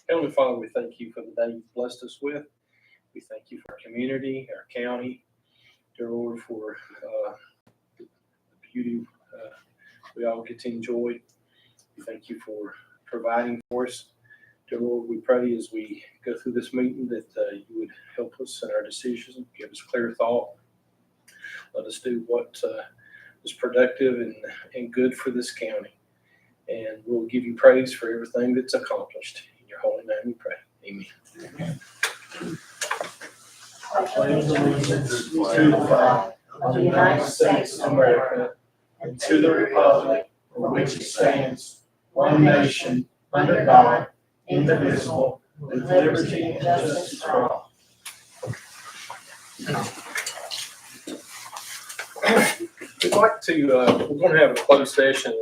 Heavenly Father, we thank you for the day you've blessed us with. We thank you for our community, our county, dear Lord, for the beauty we all get to enjoy. We thank you for providing for us. Dear Lord, we pray as we go through this meeting that you would help us in our decisions, give us clear thought. Let us do what is productive and good for this county. And we'll give you praise for everything that's accomplished. In your holy name we pray. Amen. I pledge allegiance to the flag of the United States of America and to the republic for which it stands, one nation, under God, indivisible, with liberty and justice for all. We'd like to, we're going to have a closed session.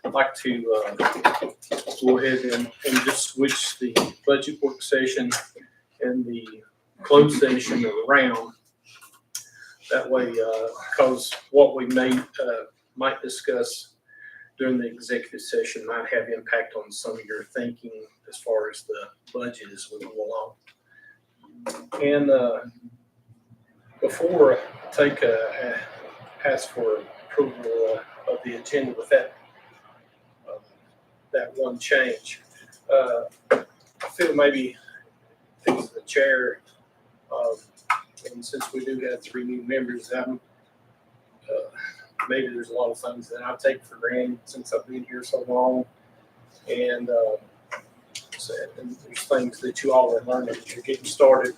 I'd like to go ahead and just switch the budget work session and the closed session around. That way, because what we might discuss during the executive session might have impact on some of your thinking as far as the budget as we go along. And before I ask for approval of the agenda with that one change, I feel maybe as the chair, and since we do have 3 new members, maybe there's a lot of things that I take for granted since I've been here so long, and there's things that you all are learning as you're getting started.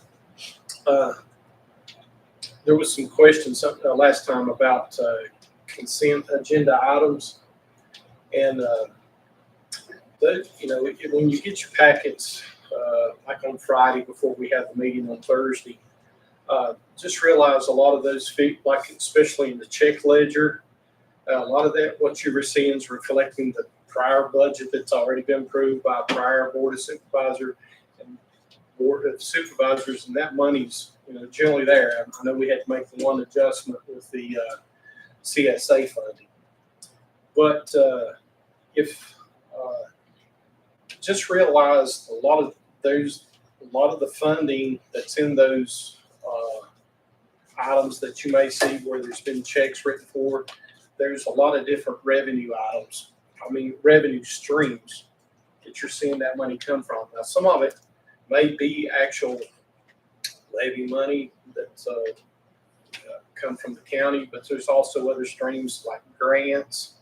There was some questions last time about consent agenda items, and when you get your packets, like on Friday before we have the meeting on Thursday, just realize a lot of those, like especially in the check ledger, a lot of that, what you're seeing is reflecting the prior budget that's already been approved by a prior board of supervisors and board of supervisors, and that money's generally there. I know we had to make the one adjustment with the CSA funding, but if just realize a lot of the funding that's in those items that you may see where there's been checks written for, there's a lot of different revenue items. Revenue streams that you're seeing that money come from. Now, some of it may be actual levy money that's come from the county, but there's also other streams like grants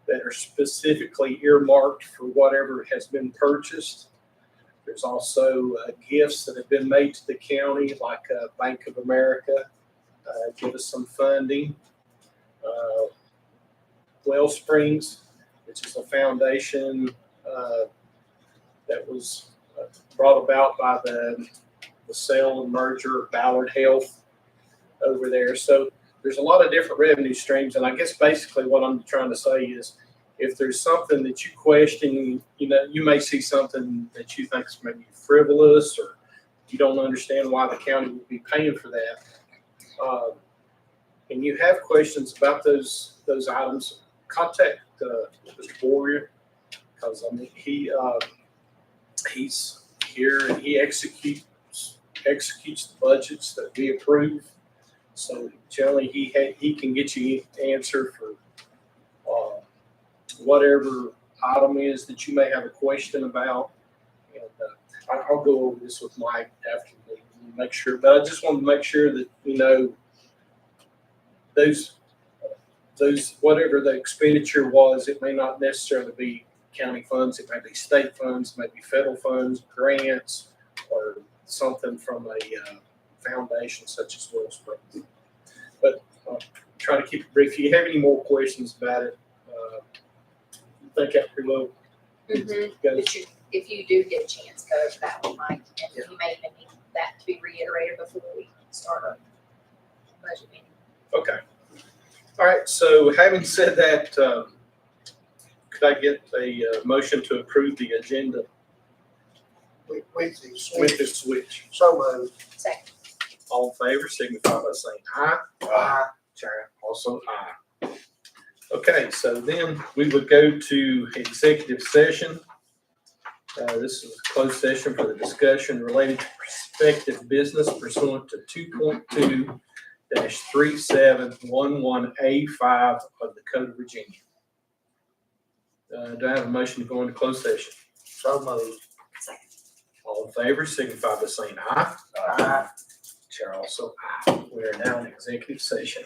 that are specifically earmarked for whatever has been purchased. There's also gifts that have been made to the county, like Bank of America, give us some funding. Wellsprings, which is a foundation that was brought about by the sale and merger of Ballard Health over there. So there's a lot of different revenue streams, and I guess basically what I'm trying to say is, if there's something that you question, you may see something that you think is maybe frivolous, or you don't understand why the county would be paying for that, and you have questions about those items, contact Mr. Boyer, because he's here and he executes the budgets that we approve. So generally he can get you an answer for whatever item is that you may have a question about. And I'll go over this with Mike after we make sure, but I just want to make sure that those whatever the expenditure was, it may not necessarily be county funds, it may be state funds, it may be federal funds, grants, or something from a foundation such as Wellspring. But try to keep it brief. If you have any more questions about it, I think that pretty well. If you do get a chance, go over that one, Mike, and you may even need that to be reiterated before we start our budget meeting. Okay. All right. So having said that, could I get a motion to approve the agenda With with the switch? So moved. Second. All in favor, signify by saying aye. Aye. Chair also aye. Okay, so then we would go to executive session. This is a closed session for the discussion related to prospective business pursuant to 2.2-3711A5 of the Code of Virginia. Do I have a motion to go into closed session? So moved. Second. All in favor, signify by saying aye. Aye. Chair also aye. We are now in executive session.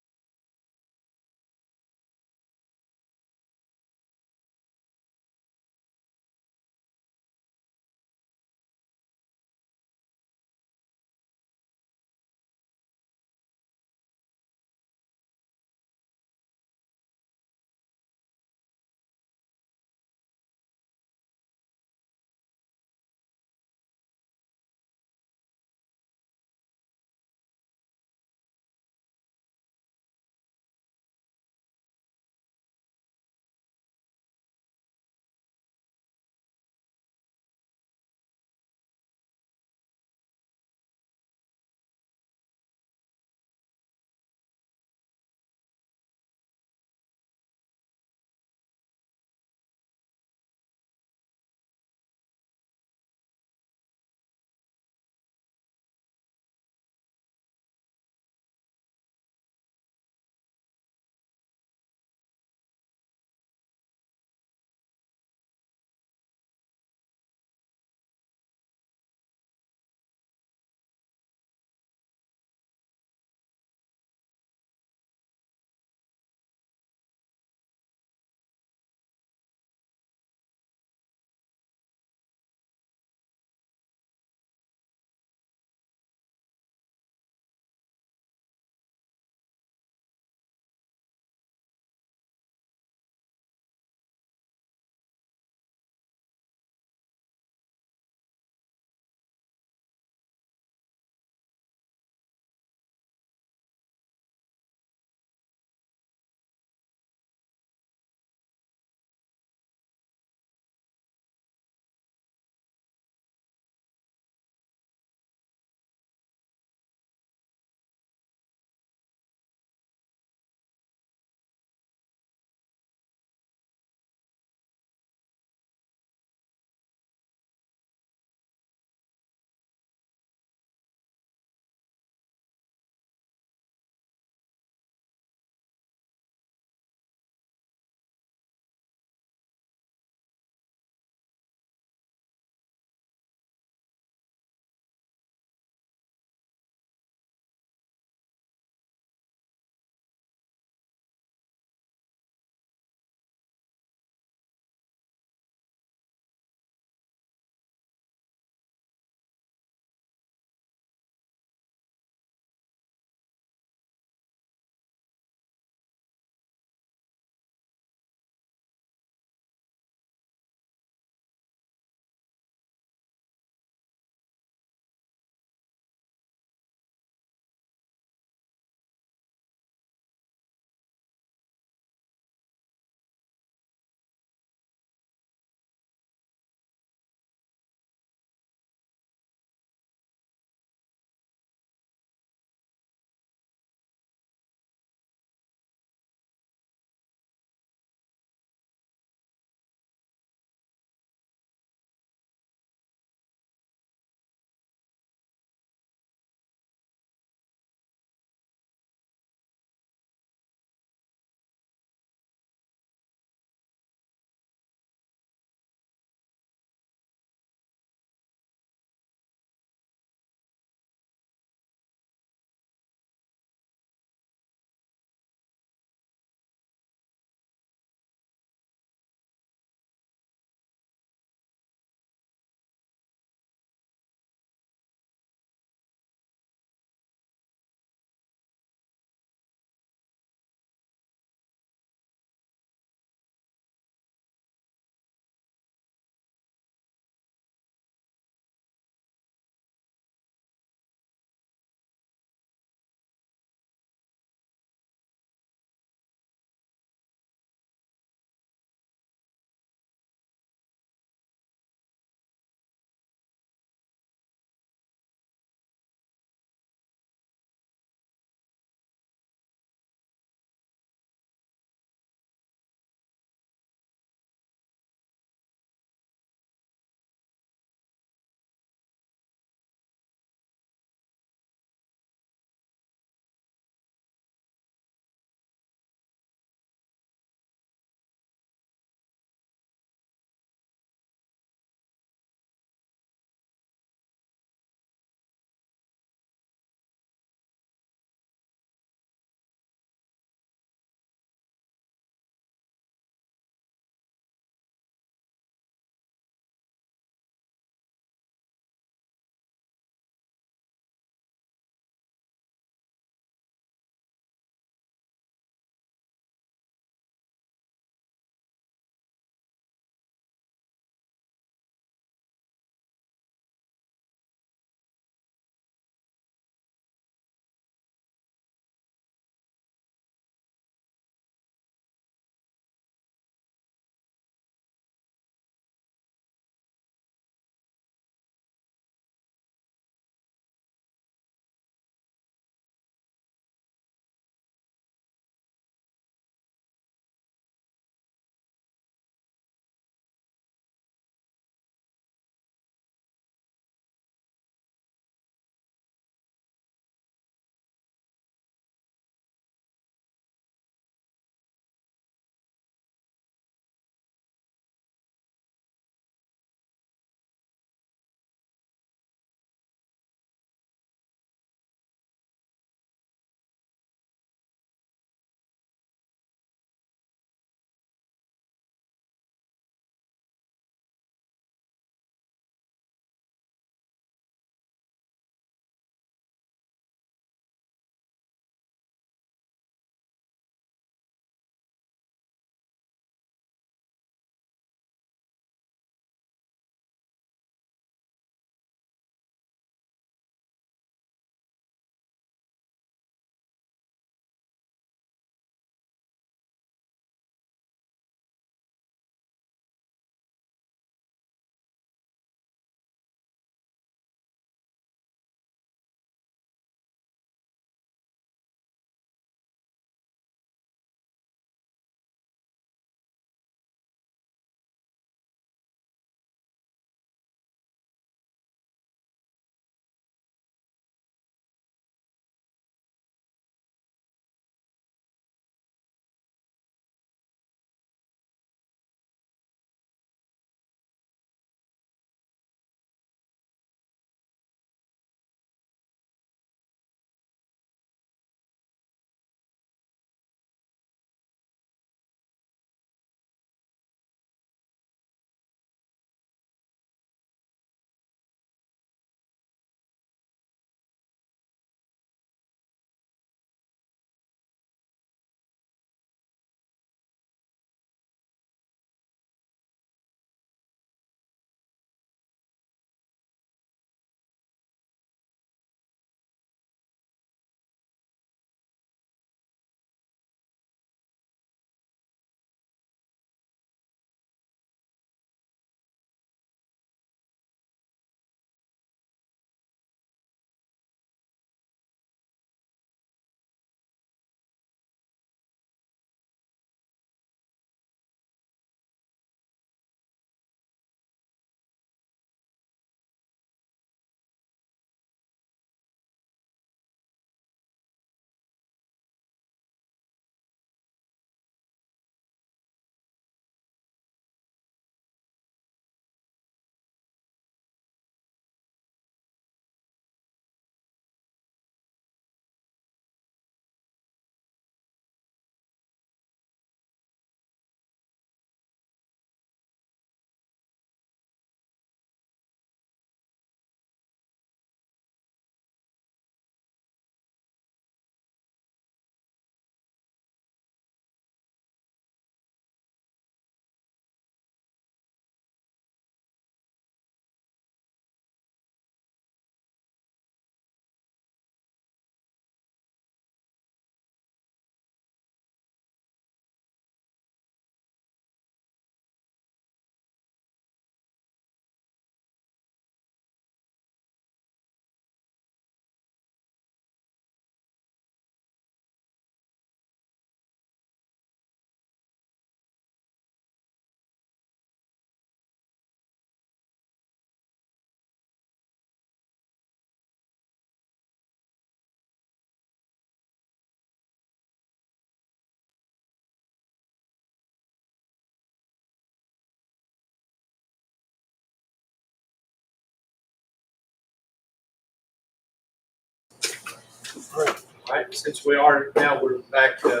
All right, since we're back on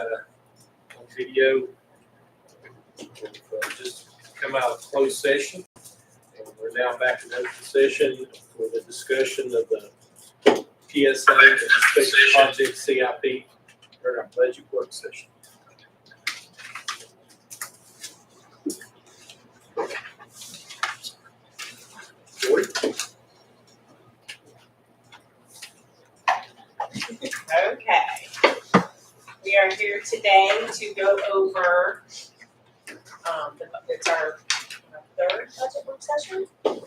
video. We've just come out of closed session, and we're now back in open session for the discussion of the PSA, the Special Project CIP, or our budget work session. Joy? Okay. We are here today to go over, it's our third budget work session. We're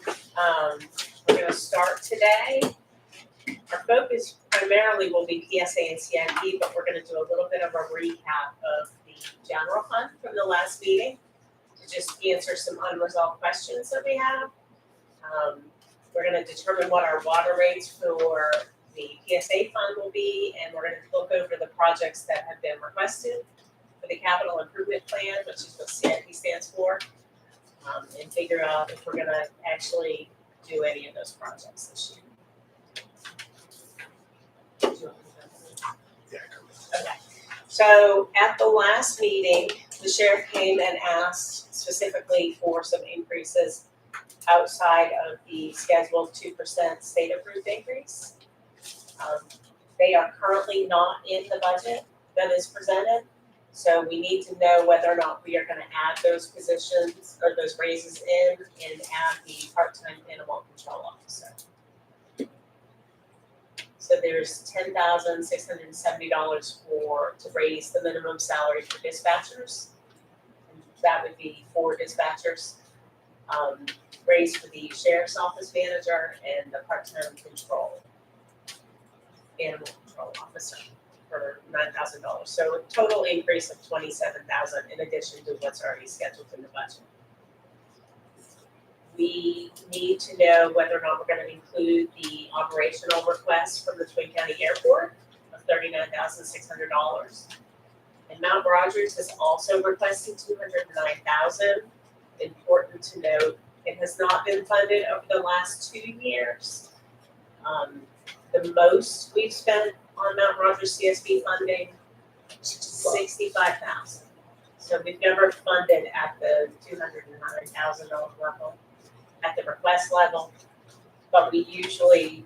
gonna start today. Our focus primarily will be PSA and CIP, but we're gonna do a little bit of a recap of the general fund from the last meeting to just answer some unresolved questions that we have. We're gonna determine what our water rates for the PSA fund will be, and we're gonna look over the projects that have been requested for the capital improvement plan, which is what CIP stands for, and figure out if we're gonna actually do any of those projects this year. Okay, so at the last meeting, the sheriff came and asked specifically for some increases outside of the scheduled 2% state approved increase. They are currently not in the budget that is presented, so we need to know whether or not we are gonna add those positions or those raises in and add the part-time animal control officer. So there's $10,670 to raise the minimum salary for dispatchers. That would be 4 dispatchers. Raise for the sheriff's office manager and the part-time animal control officer for $9,000. So a total increase of $27,000 in addition to what's already scheduled in the budget. We need to know whether or not we're gonna include the operational request from the Twin County Airport of $39,600. And Mount Rogers has also requested $209,000. Important to note, it has not been funded over the last 2 years. The most we've spent on Mount Rogers CSB funding, $65,000. So we've never funded at the $209,000 level, at the request level, but we usually,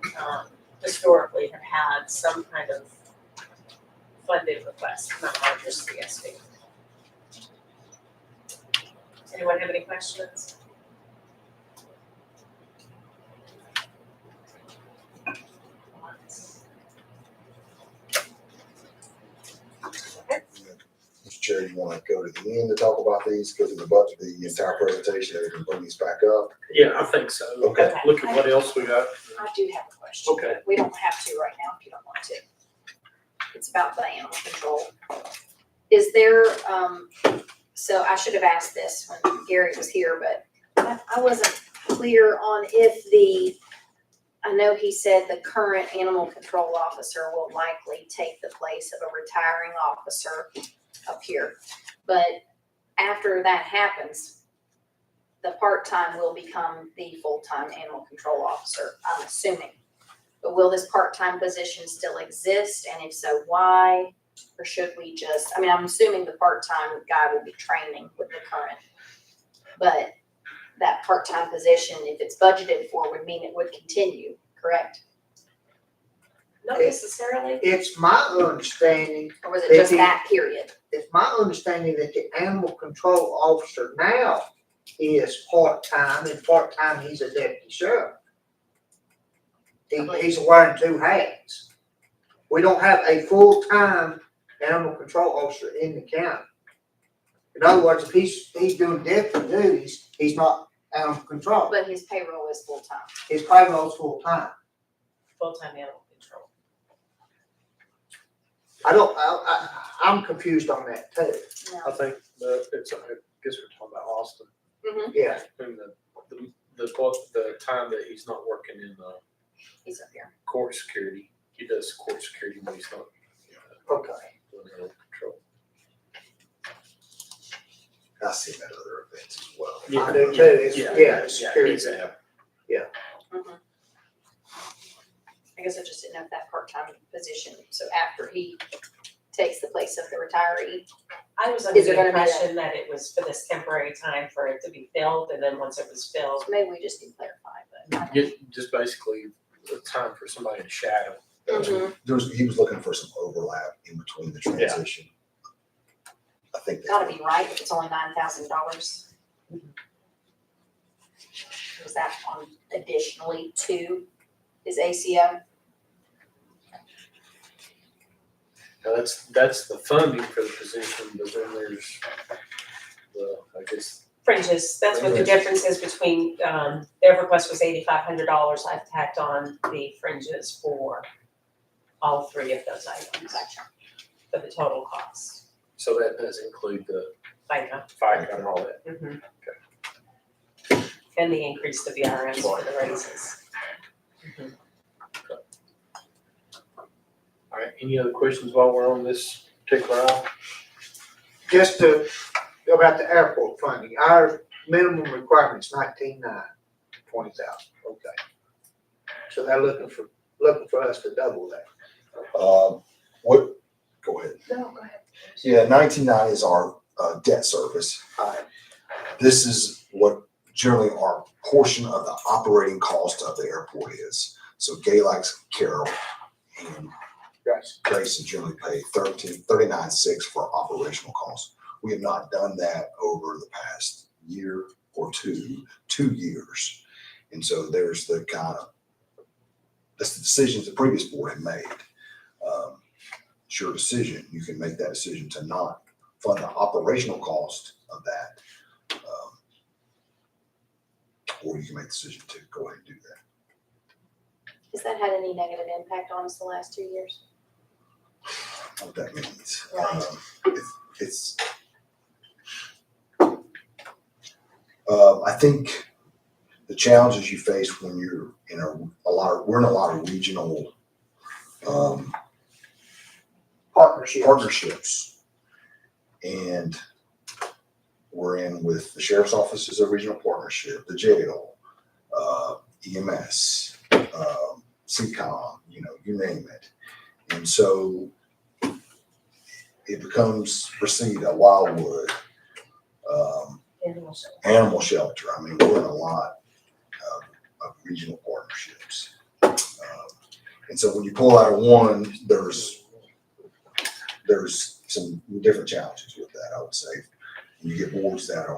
historically have had some kind of funded request from Mount Rogers CSB. Anyone have any questions? Mr. Chair, you want to go to the end to talk about these, go through the budget, the entire presentation, and we can bring these back up? Yeah, I think so. Okay. Look at what else we got. I do have a question. Okay. We don't have to right now if you don't want to. It's about the animal control. Is there, so I should have asked this when Gary was here, but I wasn't clear on if I know he said the current animal control officer will likely take the place of a retiring officer up here. But after that happens, the part-time will become the full-time animal control officer, I'm assuming. But will this part-time position still exist? And if so, why? Or should we just, I mean, I'm assuming the part-time guy will be training with the current. But that part-time position, if it's budgeted for, would mean it would continue, correct? Not necessarily. It's my understanding, Or was it just that period? it's my understanding that the animal control officer now is part-time, and part-time he's a deputy sheriff. He's wearing 2 hats. We don't have a full-time animal control officer in the county. In other words, if he's doing deputy duties, he's not animal control. But his payroll is full-time. His payroll's full-time. Full-time animal control. I'm confused on that too. I think I guess we're talking about Austin. Mm-hmm. Yeah. And the time that he's not working in He's up here. court security. He does court security when he's not Okay. doing animal control. I see that other events as well. I do too. It's, Yeah, yeah, it's yeah, security. he's a- Mm-hmm. I guess I just didn't know if that part-time position, so after he takes the place of the retiree. I was under Is there the gonna be a- impression that it was for this temporary time for it to be filled, and then once it was filled, So maybe we just need to clarify, but. Just basically a time for somebody to shadow. Mhm. He was looking for some overlap in between the transition. I think that's Gotta be right if it's only $9,000. Was that on additionally to his ACO? Now, that's the funding for the position, but then there's the, I guess, fringes, that's what the difference is between, their request was $8,500, I've tacked on the fringes for all three of those items, for the total cost, so that does include the FICA. FICA and all that. And the increase to VRMs for the raises. All right, any other questions while we're on this particular item? Just to, about the airport funding, our minimum requirement's 19,900, 20,000, okay. So they're looking for us to double that. What, go ahead. No, go ahead. Yeah, 1990 is our debt service. Alright. This is what generally our portion of the operating cost of the airport is. So Galax, Carroll, and Grayson generally pay $39.6 for operational costs. We have not done that over the past year or 2 years. And so there's the kind of, that's the decisions the previous board had made. It's your decision. You can make that decision to not fund the operational cost of that. Or you can make the decision to go ahead and do that. Has that had any negative impact on us the last 2 years? What that means. Right. It's I think the challenges you face when you're in we're in a lot of regional partnerships. And we're in with the sheriff's office as a regional partnership, the jail, EMS, CCOM, you name it. And so it becomes Reseda, Wildwood, animal shelter. I mean, we're in a lot of regional partnerships. And so when you pull out of one, there's some different challenges with that, I would say. And you get boards that are,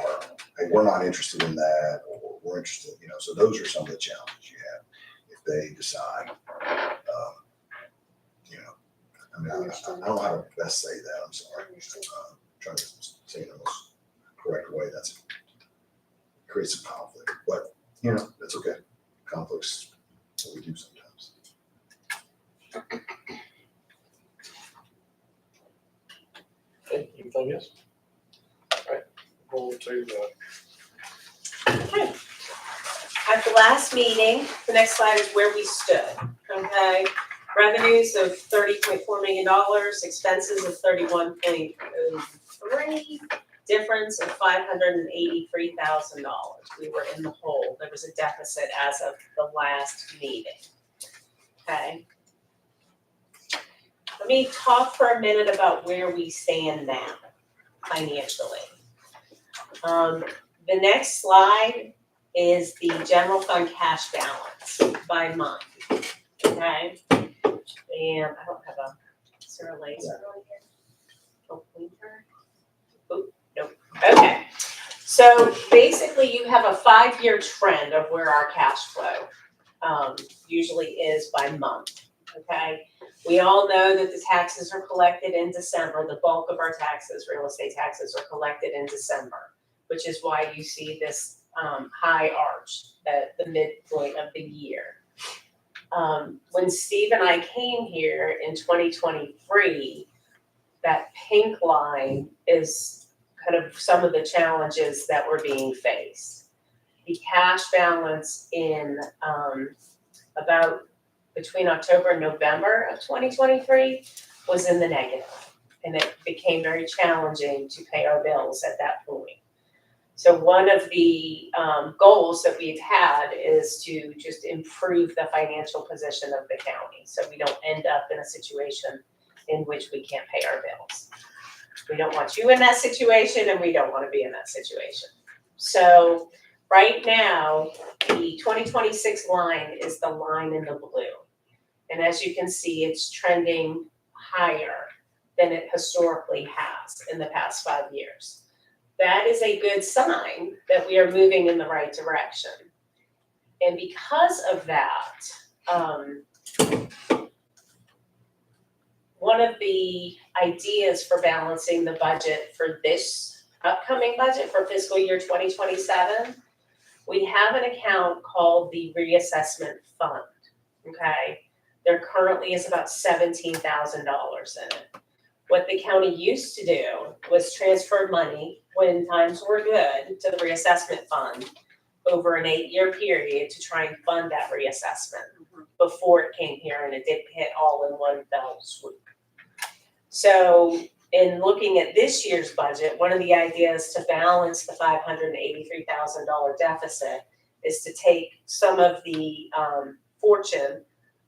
hey, we're not interested in that, or we're interested, so those are some of the challenges you have if they decide, I mean, I don't know how to best say that, I'm sorry. Trying to say it in the most correct way, that's creates some conflict, but, that's okay. Conflict's what we do sometimes. Okay, anything else? All right, go to, Okay. At the last meeting, the next slide is where we stood, okay? Revenues of $30.4 million, expenses of $31.03, difference of $583,000. We were in the hole. There was a deficit as of the last meeting, okay? Let me talk for a minute about where we stand now financially. The next slide is the general fund cash balance by month, okay? And I don't have is there a laser on here? Oh, pointer? Oop, nope. Okay. So basically you have a 5-year trend of where our cash flow usually is by month, okay? We all know that the taxes are collected in December. The bulk of our taxes, real estate taxes, are collected in December, which is why you see this high arch at the midpoint of the year. When Steve and I came here in 2023, that pink line is kind of some of the challenges that were being faced. The cash balance in about between October and November of 2023 was in the negative, and it became very challenging to pay our bills at that point. So one of the goals that we've had is to just improve the financial position of the county, so we don't end up in a situation in which we can't pay our bills. We don't want you in that situation, and we don't want to be in that situation. So right now, the 2026 line is the line in the blue. And as you can see, it's trending higher than it historically has in the past 5 years. That is a good sign that we are moving in the right direction. And because of that, one of the ideas for balancing the budget for this upcoming budget for fiscal year 2027, we have an account called the reassessment fund, okay? There currently is about $17,000 in it. What the county used to do was transfer money when times were good to the reassessment fund over an 8-year period to try and fund that reassessment before it came here, and it did hit all in one fell swoop. So in looking at this year's budget, one of the ideas to balance the $583,000 deficit is to take some of the fortune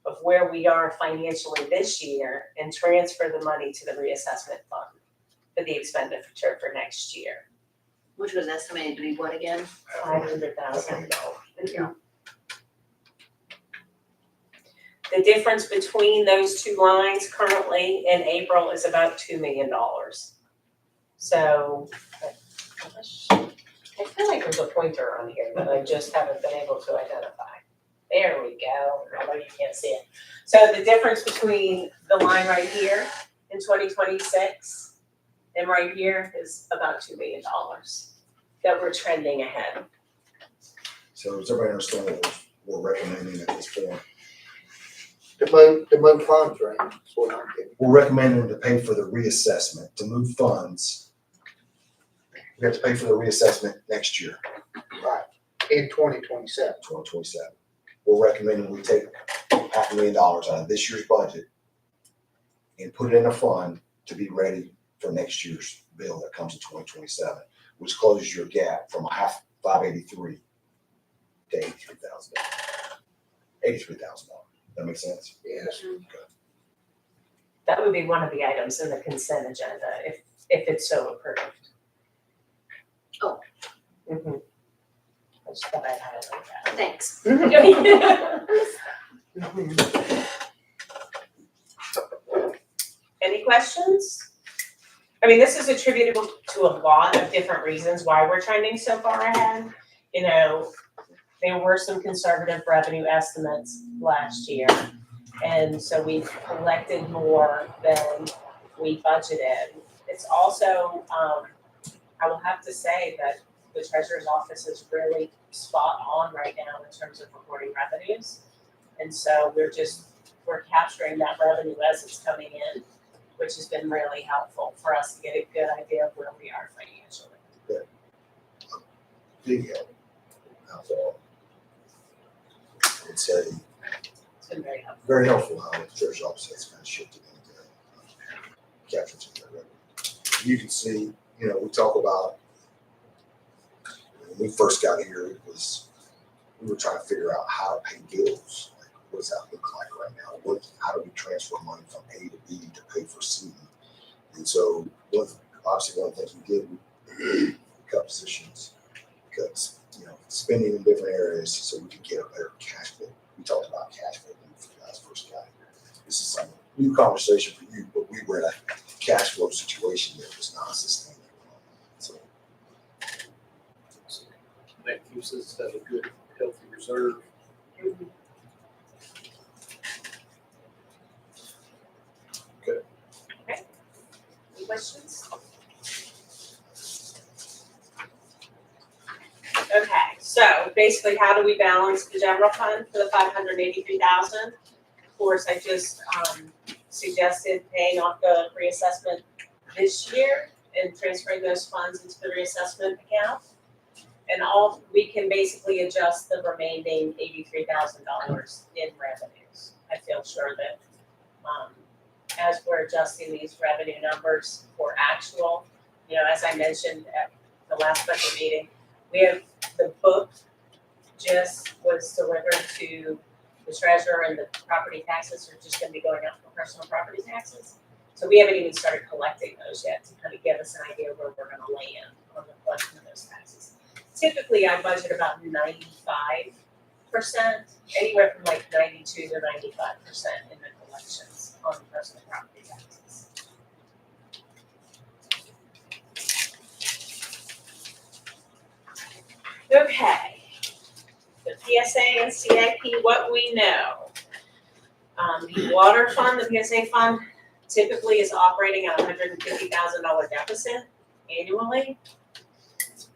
of where we are financially this year and transfer the money to the reassessment fund for the expenditure for next year. Which was estimated to be what again? $500,000. The difference between those two lines currently in April is about $2 million. So I feel like there's a pointer on here that I just haven't been able to identify. There we go, although you can't see it. So the difference between the line right here in 2026 and right here is about $2 million that we're trending ahead. So does everybody understand what we're recommending at this point? To move funds, right? That's what I'm getting. We're recommending to pay for the reassessment, to move funds. We have to pay for the reassessment next year, Right, in 2027. 2027. We're recommending we take $500,000 out of this year's budget and put it in a fund to be ready for next year's bill that comes in 2027, which closes your gap from $583,000 to $83,000. $83,000. That makes sense? Yes. That would be one of the items in the consent agenda if it's so approved. Oh. Mm-hmm. I just thought I'd highlight that. Thanks. Any questions? I mean, this is attributable to a lot of different reasons why we're trending so far ahead. You know, there were some conservative revenue estimates last year, and so we've collected more than we budgeted. It's also, I will have to say that the treasurer's office is really spot on right now in terms of reporting revenues. And so we're capturing that revenue as it's coming in, which has been really helpful for us to get a good idea of where we are financially. Big help. That's all. I would say It's been very helpful. very helpful how the treasurer's office has kind of shifted into capturing some of that revenue. You can see, you know, we talk about when we first got here, we were trying to figure out how to pay bills. Like, what does that look like right now? How do we transfer money from A to B to pay for C? And so, obviously, one of the things we did, we cut positions, cut, spending in different areas so we could get a better cash flow. We talked about cash flow when you guys first got here. This is some new conversation for you, but we were in a cash flow situation that was not sustainable. So That keeps us at a good, healthy reserve. Any questions? Okay, so basically, how do we balance the general fund for the $583,000? Of course, I just suggested paying off the reassessment this year and transferring those funds into the reassessment account. And we can basically adjust the remaining $83,000 in revenues. I feel sure that as we're adjusting these revenue numbers for actual, as I mentioned at the last budget meeting, We have the book just was delivered to the treasurer, and the property taxes are just gonna be going out for personal property taxes. So we haven't even started collecting those yet to kind of give us an idea where we're gonna land on the collection of those taxes. Typically, I budget about 95%, anywhere from like 92 to 95% in the collections on personal property taxes. Okay, the PSA and CIP, what we know. The water fund, the PSA fund, typically is operating at $150,000 deficit annually.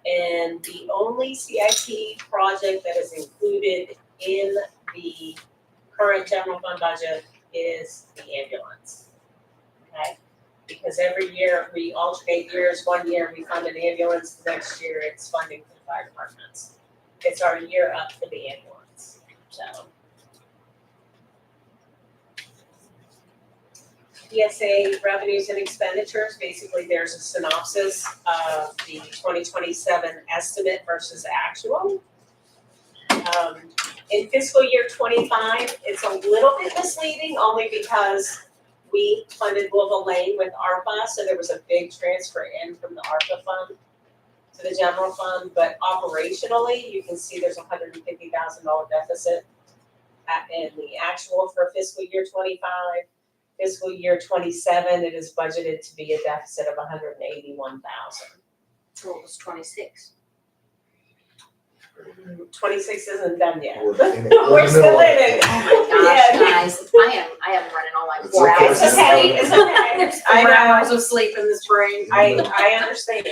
And the only CIP project that is included in the current general fund budget is the ambulance. Okay? Because every year we alternate years. One year we fund an ambulance, the next year it's funding for the fire departments. It's our year up for the ambulance, so. PSA revenues and expenditures, basically there's a synopsis of the 2027 estimate versus actual. In fiscal year 25, it's a little bit misleading only because we funded Louisville Lane with ARPA, so there was a big transfer in from the ARPA fund to the general fund, but operationally, you can see there's a $150,000 deficit in the actual for fiscal year 25. Fiscal year 27, it is budgeted to be a deficit of 181,000. So it was 26. 26 isn't done yet. We're We're still in it. Oh my gosh, Yeah. guys, I am running on like It's 4 okay. hours of It's okay, sleep. it's okay. There's I 4 know. hours of sleep in this brain. I understand.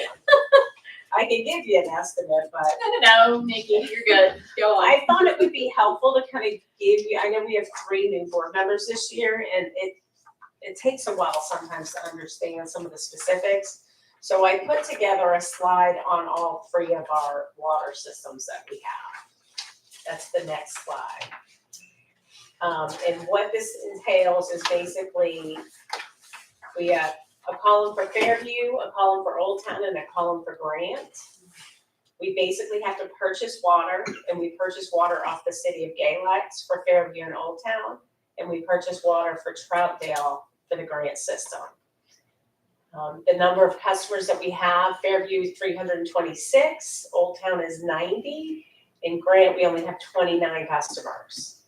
I can give you an estimate, but No, Nikki, you're good. Go on. I thought it would be helpful to kind of give you, I know we have 3 new board members this year, and it takes a while sometimes to understand some of the specifics. So I put together a slide on all 3 of our water systems that we have. That's the next slide. And what this entails is basically, we have a column for Fairview, a column for Old Town, and a column for Grant. We basically have to purchase water, and we purchase water off the city of Galax for Fairview and Old Town, and we purchase water for Troutdale for the Grant system. The number of customers that we have, Fairview is 326, Old Town is 90, in Grant we only have 29 customers.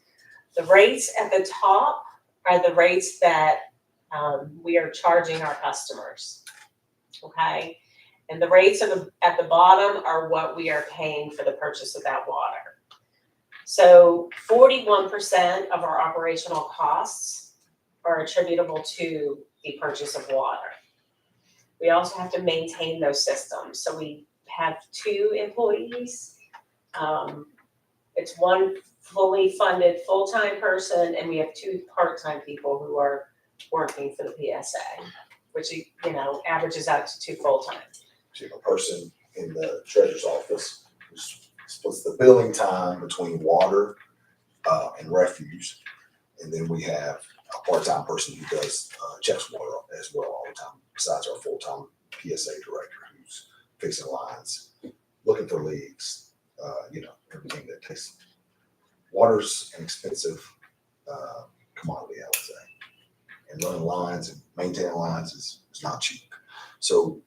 The rates at the top are the rates that we are charging our customers, okay? And the rates at the bottom are what we are paying for the purchase of that water. So 41% of our operational costs are attributable to the purchase of water. We also have to maintain those systems. So we have 2 employees. It's 1 fully funded full-time person, and we have 2 part-time people who are working for the PSA, which, averages out to 2 full-time. We have a person in the treasurer's office who splits the billing time between water and refuse. And then we have a part-time person who does checks water as well all the time, besides our full-time PSA director who's fixing lines, looking for leaks, everything that takes. Water's an expensive commodity, I would say. And running lines and maintaining lines is not cheap. So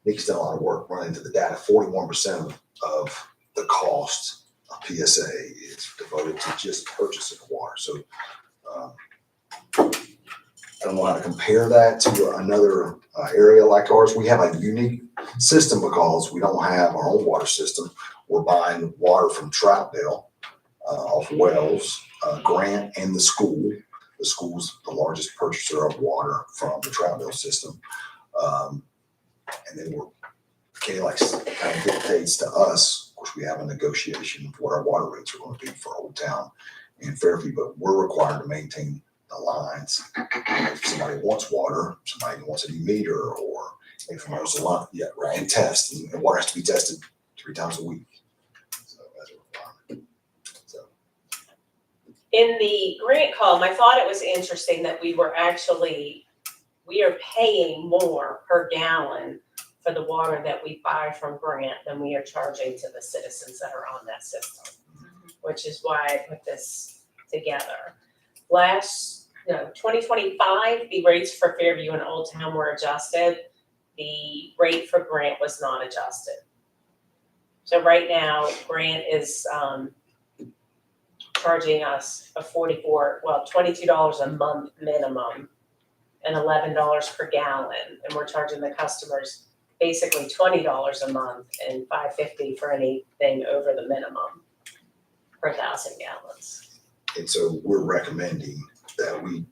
Nick's done a lot of work running into the data. 41% of the cost of PSA is devoted to just purchasing water. So I don't know how to compare that to another area like ours. We have a unique system because we don't have our own water system. We're buying water from Troutdale off wells, Grant, and the school. The school's the largest purchaser of water from the Troutdale system. And then KLX kind of dictates to us, of course, we have a negotiation of what our water rates are going to be for Old Town and Fairview, but we're required to maintain the lines. If somebody wants water, somebody wants a new meter, or if there's a lot, right, and test, and water has to be tested 3 times a week. So that's a requirement. So. In the grant column, I thought it was interesting that we are paying more per gallon for the water that we buy from Grant than we are charging to the citizens that are on that system, which is why I put this together. 2025, the rates for Fairview and Old Town were adjusted. The rate for Grant was not adjusted. So right now, Grant is charging us $22 a month minimum and $11 per gallon, and we're charging the customers basically $20 a month and $5.50 for anything over the minimum per 1,000 gallons. And so we're recommending that we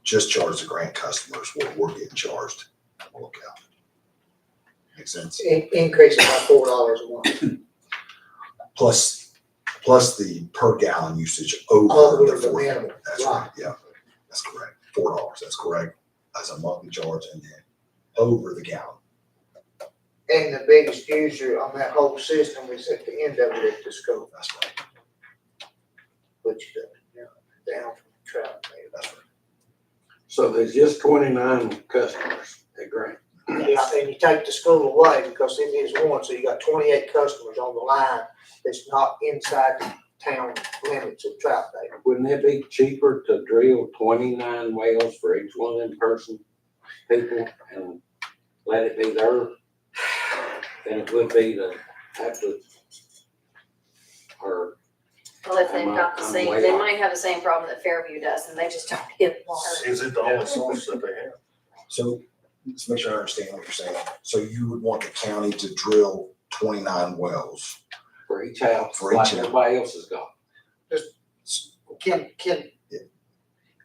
just charge the Grant customers what we're getting charged on the lookout. Make sense? Increase it by $4 a month. Plus the per gallon usage over Over the the 40. minimum, That's right. right, yeah, that's correct. $4, that's correct, as a monthly charge, and then over the gallon. And the biggest user on that whole system is at the end of it at the school, That's right, which down from the trout. that's right. So there's just 29 customers at Grant. Yeah, and you take the school away because it is one, so you got 28 customers on the line that's not inside the town limits of Troutdale. Wouldn't it be cheaper to drill 29 wells for each one of them person people and let it be there than it would be to have to, or Well, if they've got the I'm same, way they off. might have the same problem that Fairview does, and they just don't hit water. Is it the only source that they have? So let's make sure I understand what you're saying. So you would want the county to drill 29 wells? for each house, For each like house. everybody else has got.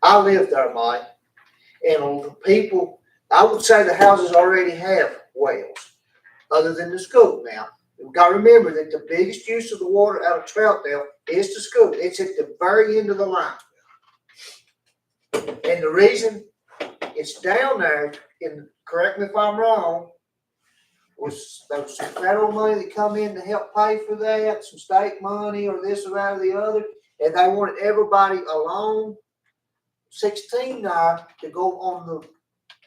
I live there, Mike, and the people, I would say the houses already have wells, other than the school now. We've got to remember that the biggest use of the water out of Troutdale is the school. It's at the very end of the line. And the reason it's down there, and correct me if I'm wrong, was there was some federal money that come in to help pay for that, some state money or this or that or the other, and they wanted everybody along 16 now to go on the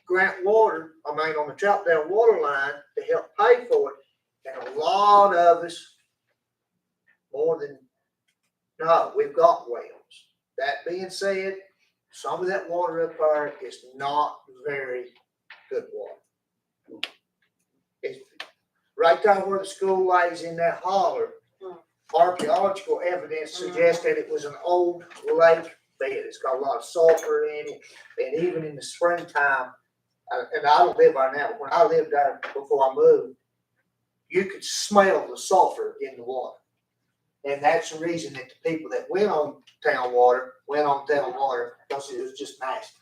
Grant water, on the Troutdale water line to help pay for it. And a lot of us, we've got wells. That being said, some of that water up there is not very good water. It's right there where the school lays in that holler. Archaeological evidence suggests that it was an old lake bed. It's got a lot of sulfur in it, and even in the springtime, and I don't live there now, but when I lived there before I moved, you could smell the sulfur in the water. And that's the reason that the people that went on town water, because it was just nasty.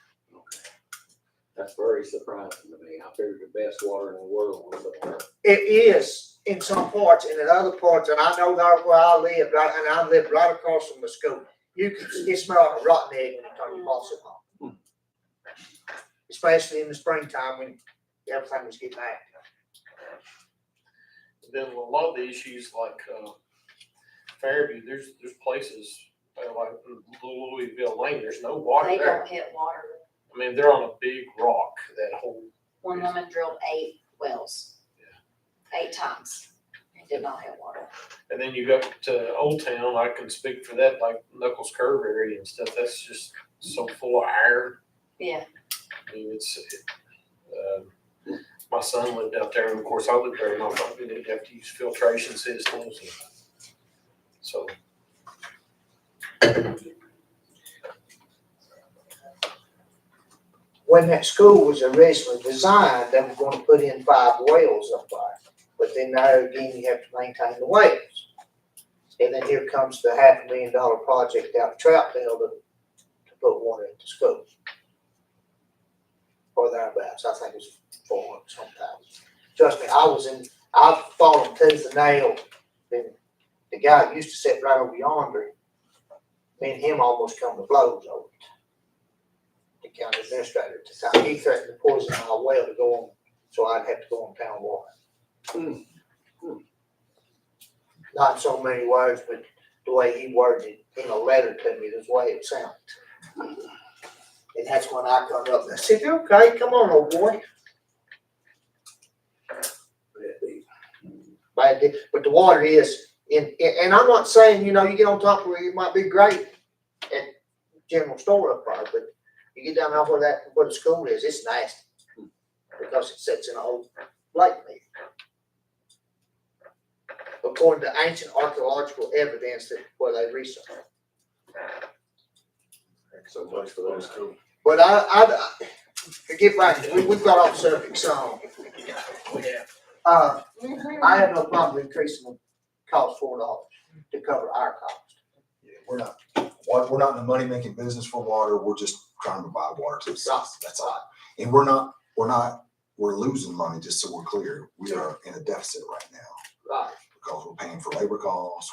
That's very surprising to me. I figured the best water in the world was up there. It is in some parts, and in other parts, and I know there where I lived, and I lived right across from the school. It smelled like a rotten egg when you turn your faucet on. Especially in the springtime when everything was getting active. Then a lot of the issues like Fairview, there's places like Louisville Lane, there's no water They there. don't hit water. I mean, they're on a big rock, that whole. One woman drilled 8 wells. 8 times. And did not hit water. And then you go to Old Town, I can speak for that, like Knuckles Curve area and stuff, that's just so full of iron. Yeah. I mean, my son lived out there, and of course I lived there, and I thought we didn't have to use filtration systems. So. When that school was originally designed, they were going to put in 5 wells up there. But then there again, you have to maintain the wells. And then here comes the $500,000 project out of Troutdale to put water into school. Or thereabouts, I think it was 400 sometimes. Trust me, I've fallen tooth and nail. And the guy that used to sit right over yonder, me and him almost come to blows over it. The county administrator at the time, he threatened to poison my well to go on, so I'd have to go on town water. Not in so many words, but the way he worded it in a letter to me, the way it sounded. And that's when I come up and I said, okay, come on, old boy. bad deal, but the water is, and I'm not saying, you know, you get on top where it might be great at general store up there, but you get down there where the school is, it's nasty. Because it sits in an old lake mead. According to ancient archaeological evidence that where they researched. So much for those two. But I to get back, we've got off subject some. I have no problem increasing the cost $4 to cover our cost. Yeah, we're not in the money-making business for water, we're just trying to provide water to the citizens, that's all. And we're losing money, just so we're clear, we are in a deficit right now. Right. Because we're paying for labor costs,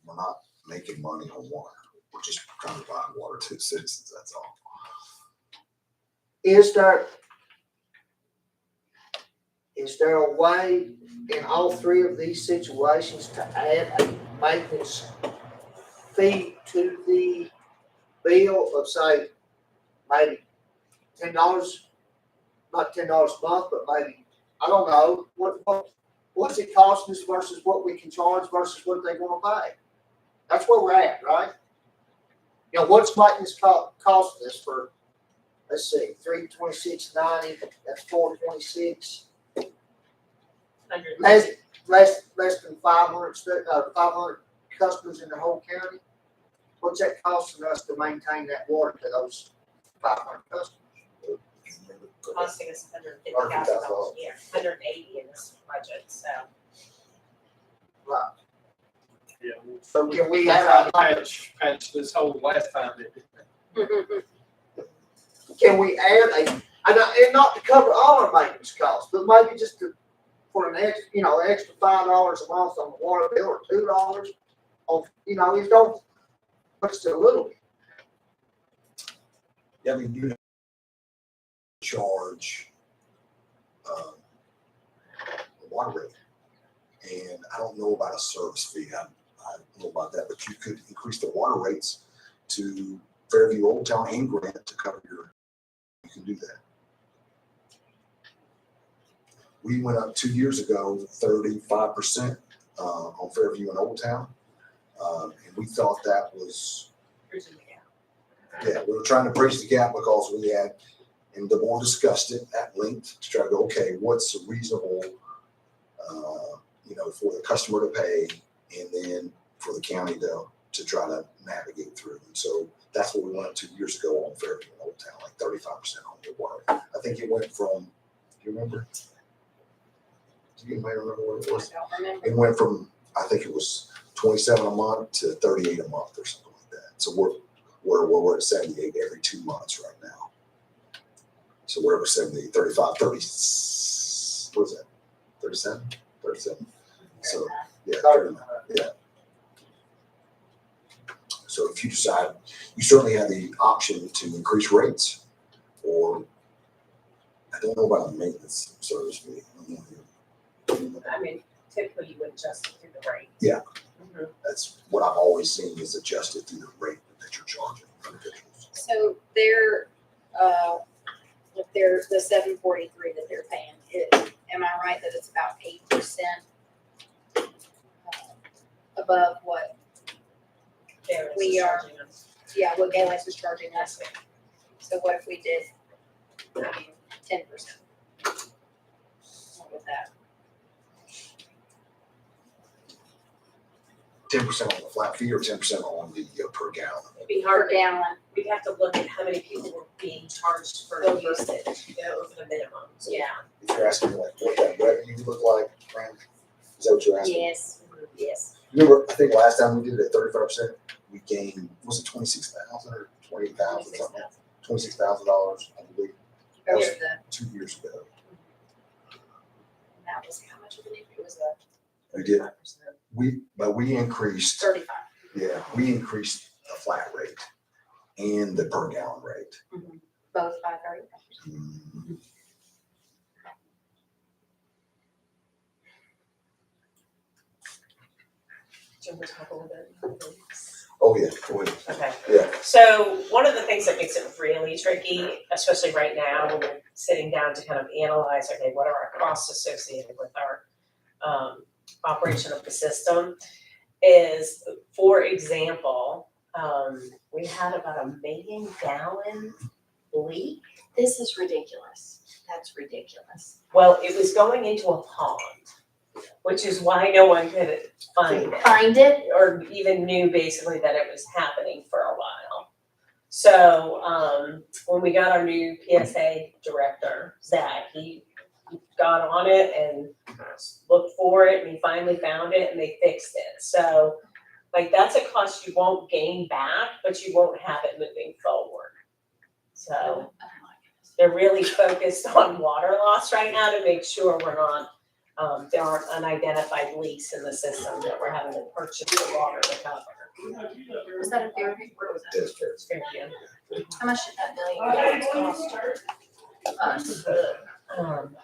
we're not making money on water, we're just trying to provide water to the citizens, that's all. Is there a way in all three of these situations to add a maintenance fee to the bill of, say, maybe $10, not $10 a month, but maybe, I don't know, what's it costing us versus what we can charge versus what they want to pay? That's where we're at, right? You know, what's maintenance costing us for, let's see, $326.90, that's $426. Less than 500 customers in the whole county. What's that costing us to maintain that water to those 500 customers? Costing us $150,000 a year, 180 in this budget, so. Right. Yeah. So can we That's have, how patch this whole last time. can we add and not to cover all our maintenance costs, but maybe just for an extra, you know, extra $5 a month on the water bill or $2 on, you know, you don't, but still a little bit. Yeah, I mean, you charge the water rate, and I don't know about a service fee. I don't know about that, but you could increase the water rates to Fairview, Old Town, and Grant to cover your. You can do that. We went up 2 years ago 35% on Fairview and Old Town, and we thought that was. Yeah, we were trying to bridge the gap because we had, and the board discussed it at length to try to go, okay, what's reasonable, you know, for the customer to pay, and then for the county to try to navigate through. And so that's what we went up 2 years ago on Fairview and Old Town, like 35% on the water. I think it went from, do you remember? Do you remember what it was? I don't remember. It went from, I think it was 27 a month to 38 a month or something like that. So we're at 78 every 2 months right now. So we're over 78, 35, 30, what is that? 37? 37. So, yeah, 39, yeah. So if you decide, you certainly have the option to increase rates, or I don't know about a maintenance service fee. I mean, typically you would adjust it through the rate. Yeah. Mhm. That's what I've always seen is adjusted through the rate that you're charging individuals. So if they're the $743 that they're paying, am I right that it's about 8% above what, There is We are- charging us. yeah, what Galax is charging us? So what if we did, 10%? What would that? 10% on the flat fee or 10% on the per gallon? It'd be Per hard, gallon, we'd have to look at how many people were being charged for Oh, usage, you know, over the minimum, yeah. If you're asking like what that revenue would look like, Fran, is that what you're asking? yes, yes. Remember, I think last time we did it at 35%, we gained, was it 26,000 or 28,000 something? $26,000, I believe, Over Yeah. the, 2 years ago. that was how much of an increase? It was We did, 35%. but we increased, 35. yeah, we increased the flat rate and the per gallon rate. Both by 35%. Mhm. Do you want to talk a little bit? Oh, yeah, go ahead. Okay. Yeah. So one of the things that makes it really tricky, especially right now when we're sitting down to kind of analyze, okay, what are our costs associated with our operation of the system is, for example, we had about 1 million gallon leak. This is ridiculous. That's ridiculous. Well, it was going into a pond, which is why no one could find it. Find it? Or even knew basically that it was happening for a while. So, when we got our new PSA director, Zach, he got on it and looked for it, and he finally found it, and they fixed it. So, like, that's a cost you won't gain back, but you won't have it moving forward. So, they're really focused on water loss right now to make sure we're not, there aren't unidentified leaks in the system that we're having to purchase the water to cover. Was that a fair rate? Where was that? That's fair. It's very good. How much did that million gallons cost us? Um,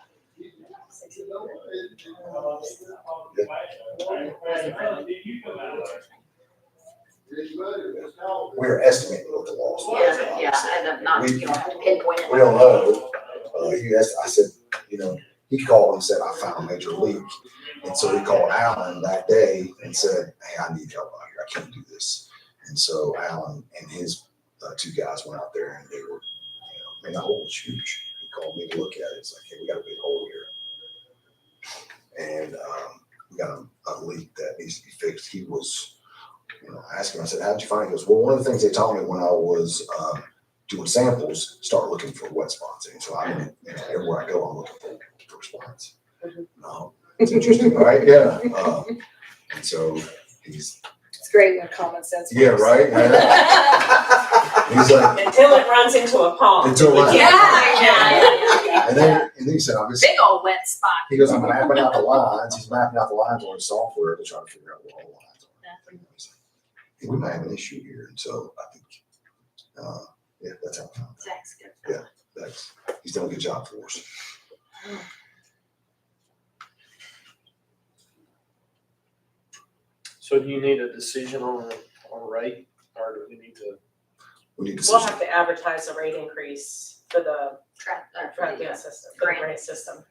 We're estimating what the loss was. Yeah, and not, you don't have to pinpoint it. We don't know. I said, he called and said, I found a major leak. And so he called Alan that day and said, hey, I need help out here. I can't do this. And so Alan and his 2 guys went out there, and they were, the hole was huge. He called me to look at it. It's like, hey, we got a big hole here. And we got a leak that needs to be fixed. He was, I asked him, I said, how'd you find it? He goes, well, one of the things they taught me when I was doing samples, start looking for wet spots. And so everywhere I go, I'm looking for spots. It's interesting, right? Yeah. And so It's great when common sense. yeah, works. right? He's like, Until it runs into a pond. Until it runs- Yeah. and then he said, Big old wet spot. he goes, I'm mapping out the lines. He's mapping out the lines on his software to try to figure out what all the lines are. Hey, we might have an issue here. And so I think, yeah, that's how I found it. Zach's good. He's done a good job for us. So do you need a decision on rate, or do we need to? We need to. We'll have to advertise a rate increase for the tracking system, for the grant. grant system.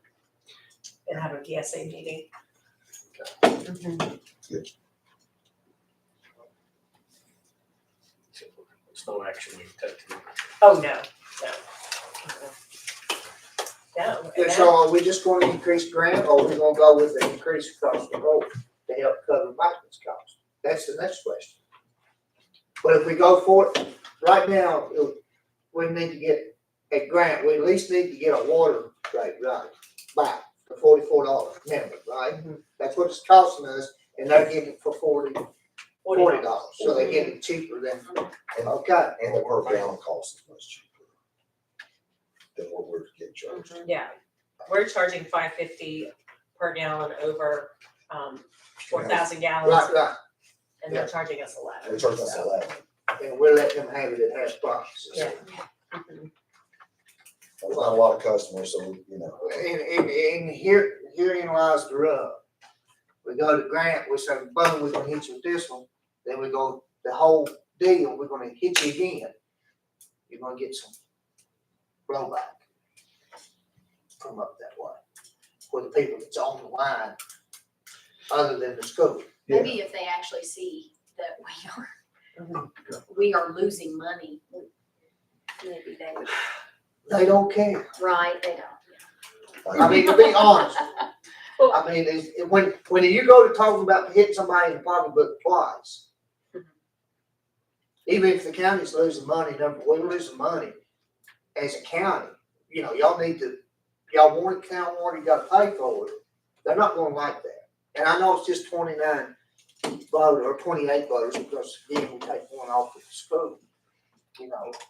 And have a PSA meeting. It's no action we can take. Oh, no. No. Yeah, so are we just gonna increase grant, or are we gonna go with the increase across the board to help cover maintenance costs? That's the next question. But if we go for it, right now, we need to get a grant, we at least need to get a water rate, right, back for $44 minimum, right? That's what it's costing us, and they're getting it for $40, so they're getting it cheaper than, okay. And the per gallon cost is much cheaper than what we're getting charged. Yeah, we're charging $5.50 per gallon over 4,000 gallons, Right, and they're charging us 11. They charge us 11. and we'll let them have it at half price. Yeah. There's not a lot of customers, so, And herein lies the rub. We go to grant, we say, boom, we're gonna hit you with this one, then we go, the whole deal, we're gonna hit you again. You're gonna get some blowback from up that way, for the people that's on the line, other than the school. Maybe if they actually see that we are losing money, maybe they would. They don't care. Right, they don't. I mean, to be honest, I mean, when you go to talking about hitting somebody in the pocketbook twice, even if the county's losing money, we're losing money as a county. Y'all want it, county water, you gotta pay for it. They're not gonna like that. And I know it's just 29 voters or 28 voters, because again, we take one off of the school.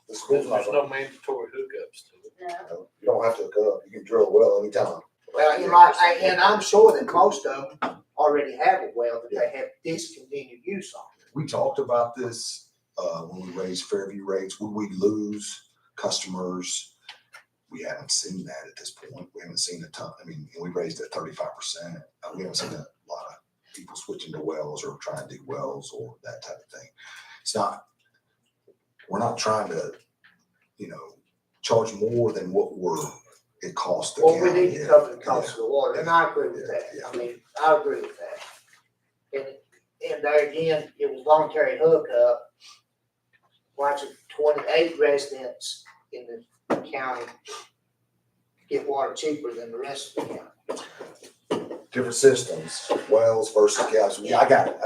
the school's not There's gonna, no mandatory hookups to it. No. you don't have to hook up. You can drill a well anytime. Well, and I'm sure that most of them already have a well that they have discontinued use on. We talked about this when we raised Fairview rates. Would we lose customers? We haven't seen that at this point. We haven't seen a ton. I mean, we raised it 35%. We haven't seen a lot of people switching to wells or trying to do wells or that type of thing. We're not trying to, charge more than what it costs the Well, we county. need to cover the cost of the water, and I agree with that. I mean, I agree with that. And there again, it was voluntary hookup. Watching 28 residents in the county get water cheaper than the rest of the county. Different systems, wells versus gas. Yeah, I got it.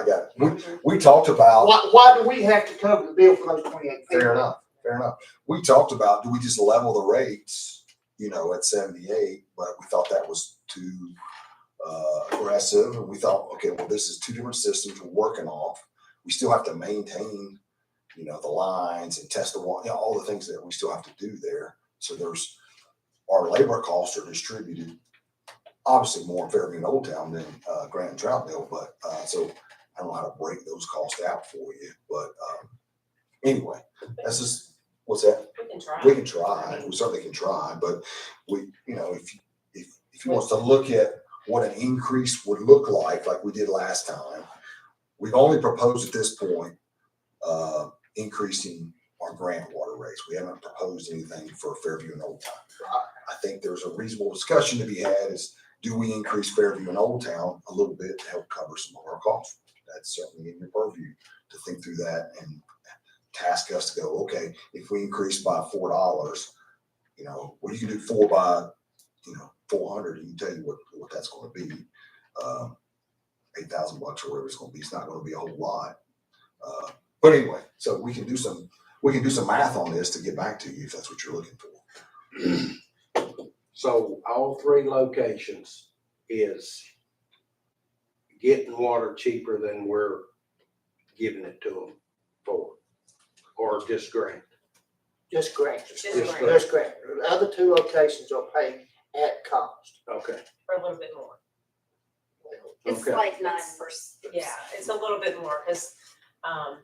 We talked about. Why do we have to cover the bill for those 28 people? Fair enough. We talked about, do we just level the rates, at 78, but we thought that was too aggressive. And we thought, okay, well, this is two different systems we're working off. We still have to maintain, the lines and test the water, all the things that we still have to do there. So our labor costs are distributed obviously more in Fairview and Old Town than Grant and Troutdale, but so I don't know how to break those costs out for you. But anyway, that's just, what's that? We can try. We can try. We certainly can try, but we, if you want to look at what an increase would look like we did last time, we've only proposed at this point increasing our grant water rates. We haven't proposed anything for Fairview and Old Town. I think there's a reasonable discussion to be had is, do we increase Fairview and Old Town a little bit to help cover some of our costs? That's certainly in your purview to think through that and task us to go, okay, if we increase by $4, well, you can do 4 by, 400, you can tell you what that's going to be. $8,000 or whatever it's going to be. It's not going to be a whole lot. But anyway, so we can do some math on this to get back to you if that's what you're looking for. So all 3 locations is getting water cheaper than we're giving it to them for, or just grant? Just grant. Just grant. Just grant. The other 2 locations are paying at cost. Okay. For a little bit more. It's Okay. like 9%. Yeah, it's a little bit more, because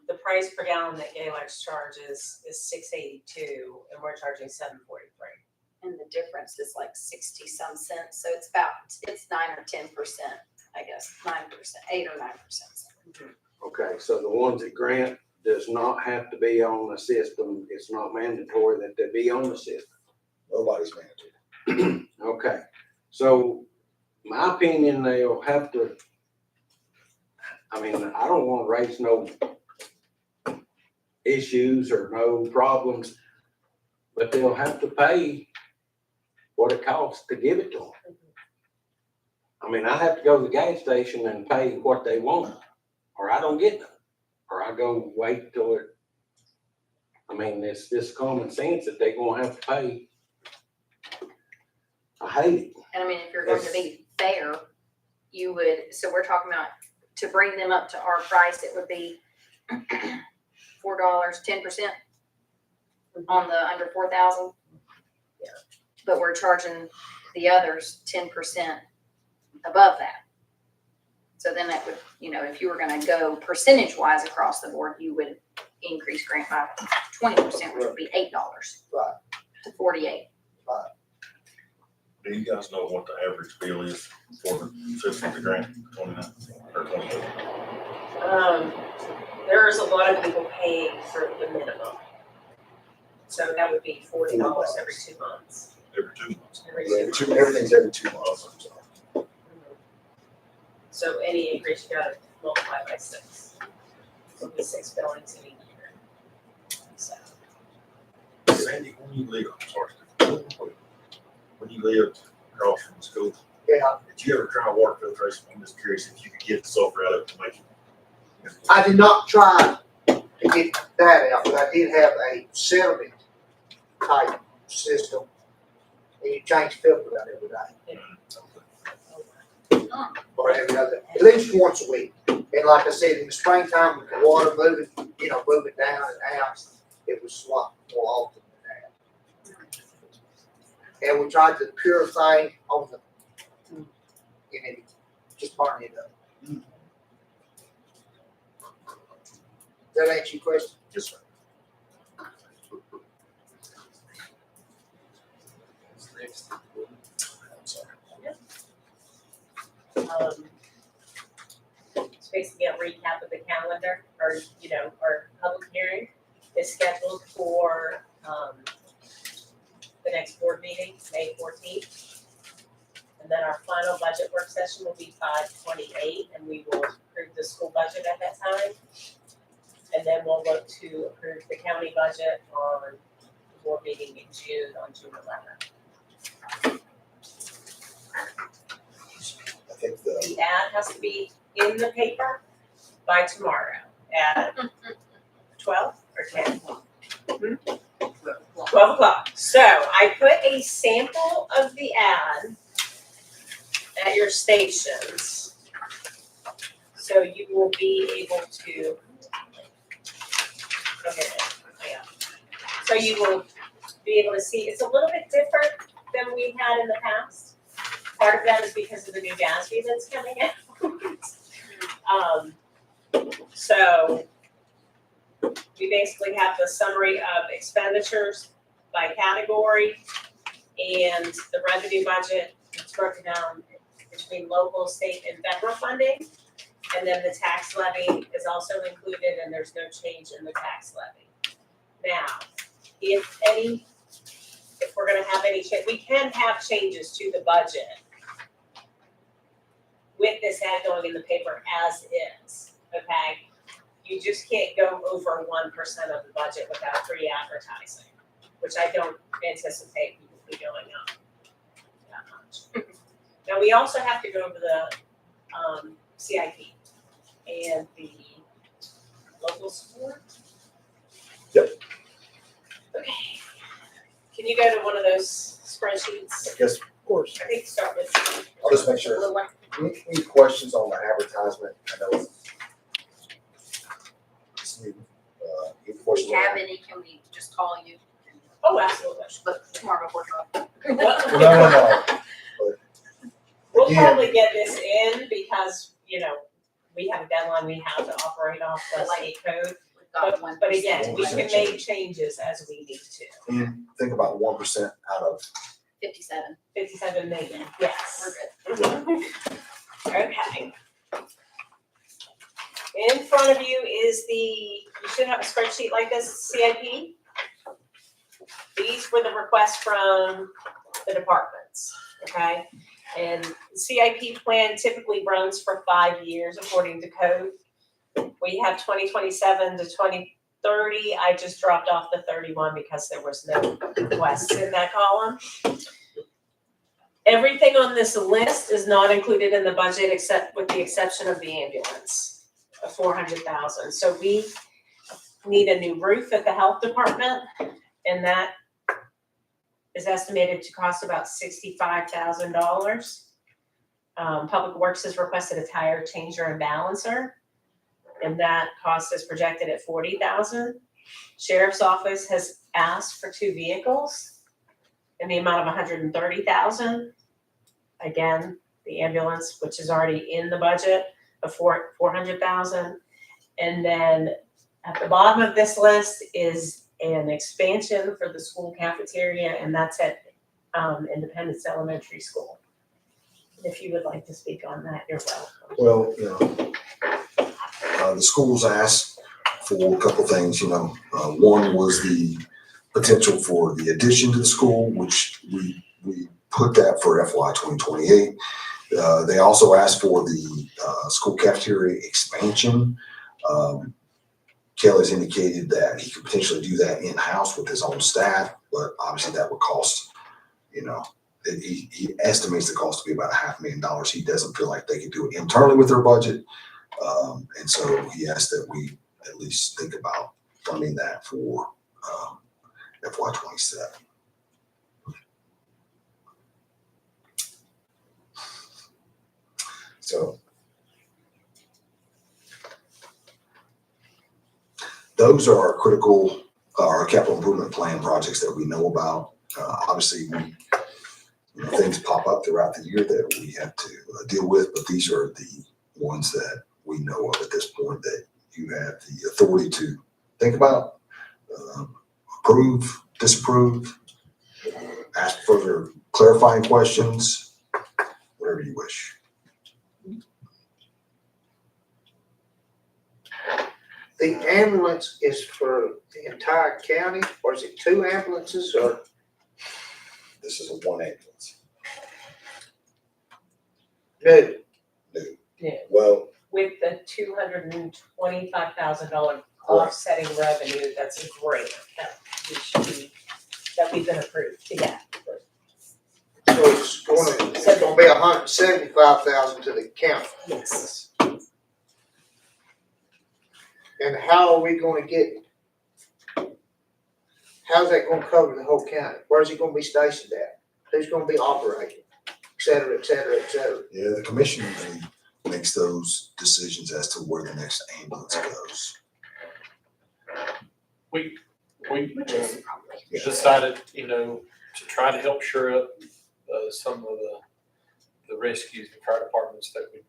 the price per gallon that Galex charges is $6.82, and we're charging $7.43. And the difference is like 60 some cents, so it's 9 or 10%, I guess, 9%, 8 or 9%. Okay, so the ones that grant does not have to be on the system. It's not mandatory that they be on the system. Nobody's mandatory. Okay, so my opinion, they'll have to, I don't want to raise no issues or no problems, but they'll have to pay what it costs to give it to them. I have to go to the gas station and pay what they want, or I don't get them, or I go wait till it. It's just common sense that they're gonna have to pay. I hate it. And if you're going to be fair, you would, so we're talking about, to bring them up to our price, it would be $4, 10% on the under 4,000. Yeah. But we're charging the others 10% above that. So then that would, if you were gonna go percentage wise across the board, you would increase grant by 20%, which would be $8. Right. To 48. Do you guys know what the average bill is for the system, the grant, 29 or 28? There's a lot of people paying for the minimum. So that would be $40 every 2 months. Every 2 months. Every Yeah, 2 months. everything's every 2 months. So any increase, you gotta multiply by 6. So it'll be 6 billings in a year. So, Sandy, when you lived across from the school, Yeah. did you ever try water filtration? I'm just curious if you could get the sulfur out of it to make it. I did not try to get that out, but I did have a sediment type system. And you change the filter out every day. Or every other, at least once a week. And like I said, in the springtime, with the water moving, moving down and out, it was a lot more often than that. And we tried the pure thing on the, and it just burned it up. Does that answer your question? Yes, sir. I'm sorry. It's basically a recap of the calendar, or, our public hearing is scheduled for, the next board meeting, May 14th. And then our final budget work session will be 5/28, and we will approve the the school budget at that time. And then we'll look to approve the county budget on the board meeting in June, on June 11th. I think the, The ad has to be in the paper by tomorrow at 12 or 10? 12 o'clock. So I put a sample of the ad at your stations. So you will be able to, okay, yeah. So you will be able to see, it's a little bit different than we had in the past. Part of that is because of the new GASB that's coming out. So we basically have the summary of expenditures by category and the revenue budget. It's broken down between local, state, and federal funding. And then the tax levy is also included, and there's no change in the tax levy. Now, if we're gonna have any change, we can have changes to the budget with this ad going in the paper as is, okay? You just can't go over 1% of the budget without free advertising, which I don't anticipate we will be going up that much. Now, we also have to go over the CIP and the local support. Yep. Okay. Can you go to one of those spreadsheets? I guess, of course, I think start with. I'll just make sure. The little one. Any questions on the advertisement? I know it's new. Any If questions? we have any, can we just call you? Oh, absolutely. But tomorrow before 12. No. We'll Again- probably get this in because, we have a deadline we have to operate off the But like- state code. We've got one. But again, we can 1% make changes as we need to. And think about 1% out of 57. 57 million, yes. We're good. Okay. In front of you is you should have a spreadsheet like this, CIP. These were the requests from the departments, okay? And the CIP plan typically runs for 5 years according to code. We have 2027 to 2030. I just dropped off the 31 because there was no requests in that column. Everything on this list is not included in the budget except with the exception of the ambulance of 400,000. So we need a new roof at the health department, and that is estimated to cost about $65,000. Public Works has requested a tire changer and balancer, and that cost is projected at $40,000. Sheriff's Office has asked for 2 vehicles in the amount of $130,000. Again, the ambulance, which is already in the budget, of $400,000. And then at the bottom of this list is an expansion for the school cafeteria, and that's at Independence Elementary School. If you would like to speak on that, you're welcome. Well, the schools asked for a couple things, one was the potential for the addition to the school, which we put that for FY 2028. They also asked for the school cafeteria expansion. Kelly's indicated that he could potentially do that in-house with his own staff, but obviously that would cost, he estimates the cost to be about $500,000. He doesn't feel like they could do it internally with their budget. And so he asked that we at least think about funding that for FY 27. So those are our critical, our capital improvement plan projects that we know about. Obviously, things pop up throughout the year that we have to deal with, but these are the ones that we know of at this point that you have the authority to think about, approve, disapprove, ask further clarifying questions, whatever you wish. The ambulance is for the entire county, or is it 2 ambulances, or? This is a 1 ambulance. No, Well, with the $225,000 offsetting revenue, that's a grant that we should be, that we've been approved to get. So it's gonna be $175,000 to the county. Yes. And how are we gonna get, how's that gonna cover the whole county? Where's he gonna be stationed at? Who's gonna be operating? Et cetera, et cetera, et cetera. Yeah, the commission usually makes those decisions as to where the next ambulance goes. We Which is probably. decided, to try to help shore up some of the rescues and fire departments that we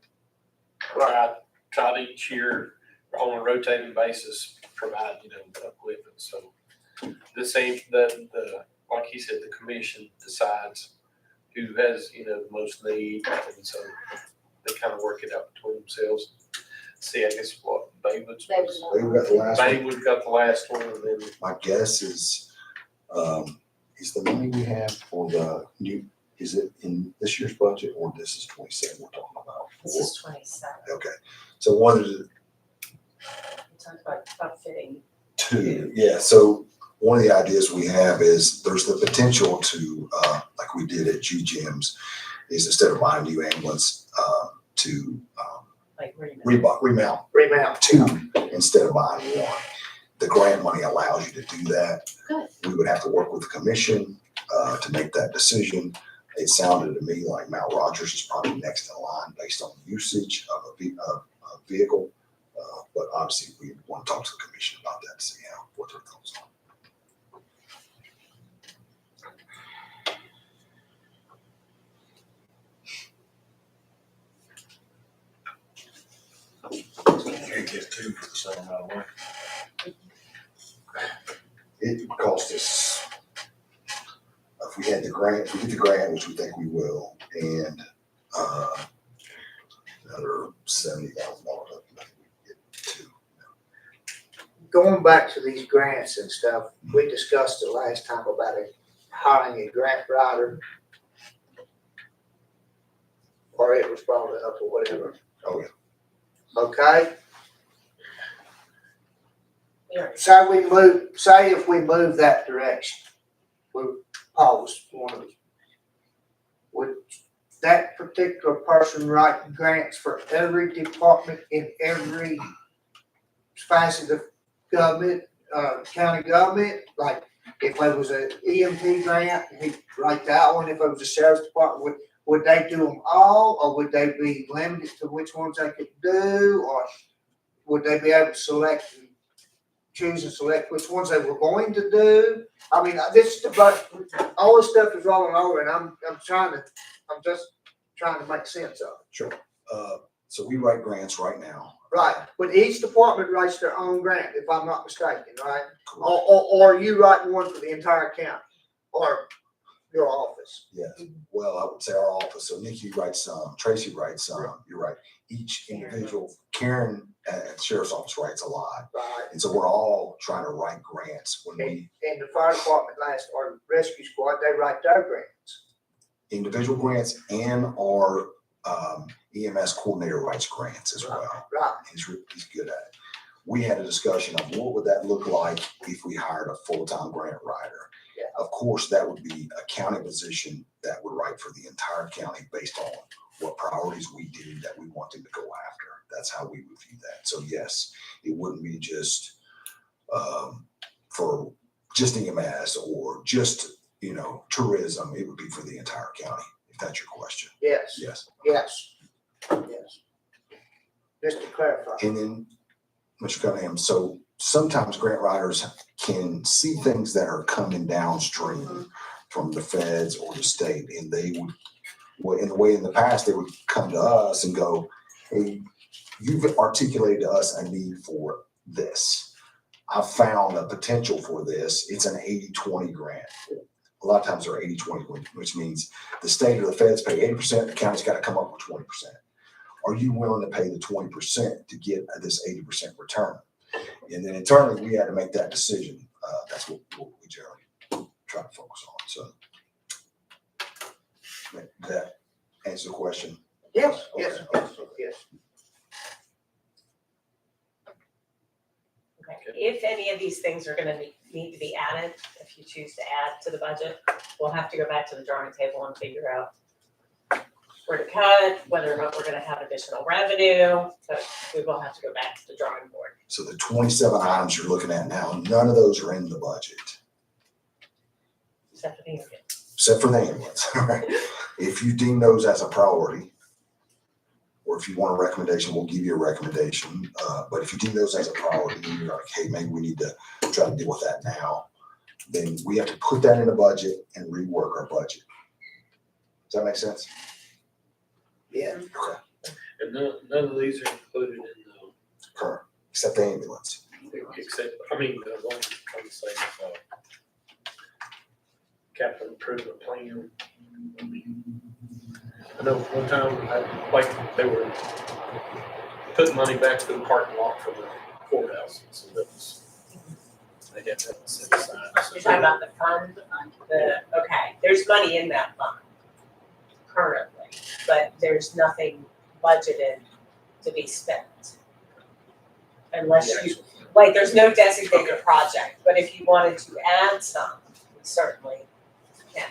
try to each year on a rotating basis provide, equipment. So this ain't the like he said, the commission decides who has, the most need, and so they kind of work it out between themselves. See, I guess what Baywood's Baywood's was. They've got the last one. Baywood got the last one, and then My guess is the money we have for the new, is it in this year's budget or this is 27 we're talking about? This is 27. Okay, so one of the We talked about fitting. two, yeah, so one of the ideas we have is there's the potential to, like we did at GGM's, is instead of buying a new ambulance, to Like remount. remount two instead of buying one. The grant money allows you to do that. Good. We would have to work with the commission to make that decision. It sounded to me like Mount Rogers is probably next in line based on usage of a vehicle. But obviously, we want to talk to the commission about that to see what their thoughts are. You can't get two for the same amount of money. It would cost us, if we had the grant, if we get the grant, which we think we will, and another $70,000, I think we get two. Going back to these grants and stuff, we discussed it last time about hiring a grant writer. Or it was brought up or whatever. Oh, yeah. Okay? Yeah. Say if we move that direction, Paul was one of them. Would that particular person write grants for every department in every facet of government, county government? Like if there was an EMT grant, he'd write that one. If it was a sheriff's department, would they do them all, or would they be limited to which ones they could do, or would they be able to choose and select which ones they were going to do? I mean, all this stuff is rolling over, and I'm just trying to make sense of it. Sure. So we write grants right now. Right, but each department writes their own grant, if I'm not mistaken, right? Or you write one for the entire county, or your office. Yes. Well, I would say our office. So Nikki writes some, Tracy writes some. You're right. Each individual, Karen at the sheriff's office writes a lot. Right. And so we're all trying to write grants when we, And the fire department or rescue squad, they write their grants. individual grants, and our EMS coordinator writes grants as well. Right. He's good at it. We had a discussion of what would that look like if we hired a full-time grant writer. Yeah. Of course, that would be a county position that would write for the entire county based on what priorities we deem that we want them to go after. That's how we would view that. So yes, it wouldn't be just for just EMS or just, tourism. It would be for the entire county, if that's your question. Yes. Yes. Yes. Yes. Just to clarify. And then, Mr. Cunningham, so sometimes grant writers can see things that are coming downstream from the feds or the state, and they would, in the past, they would come to us and go, hey, you've articulated to us a need for this. I've found a potential for this. It's an 80-20 grant. A lot of times they're 80-20, which means the state or the feds pay 80%, the county's got to come up with 20%. Are you willing to pay the 20% to get this 80% return? And then internally, we had to make that decision. That's what we generally try to focus on. So that answer the question? Yes, Okay. yes, yes, yes. if any of these things are gonna need to be added, if you choose to add to the budget, we'll have to go back to the drawing table and figure out where to cut, whether or not we're gonna have additional revenue, but we will have to go back to the drawing board. So the 27 items you're looking at now, none of those are in the budget, Except for the ambulance. except for the ambulance. Right? If you deem those as a priority, or if you want a recommendation, we'll give you a recommendation. But if you deem those as a priority, and you're like, hey, maybe we need to try to deal with that now, then we have to put that in the budget and rework our budget. Does that make sense? Yeah. Okay. And none of these are included in Current, except the ambulance. except, the one I'm saying, capital improvement plan. I know one time, they were putting money back to the parking lot for the courthouse, so that was, they had that set aside. You're talking about the fund, okay, there's money in that fund currently, but there's nothing budgeted to be spent. Unless you, like, there's no designated project, but if you wanted to add some, we certainly can.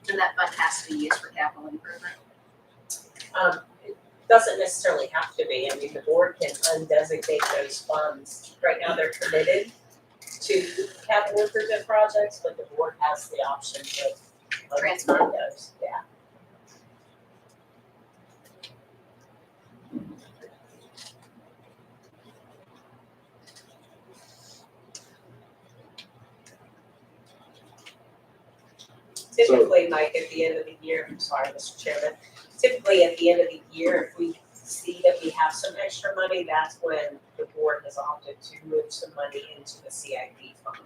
And that fund has to be used for capital improvement. It doesn't necessarily have to be, I mean, the board can undesignate those funds. Right now, they're committed to capital improvement projects, but the board has the option to Transfer. transfer those, yeah. Typically, Mike, at the end of the year, I'm sorry, Mr. Chairman, typically at the end of the year, if we see that we have some extra money, that's when the board has opted to move some money into the CIP fund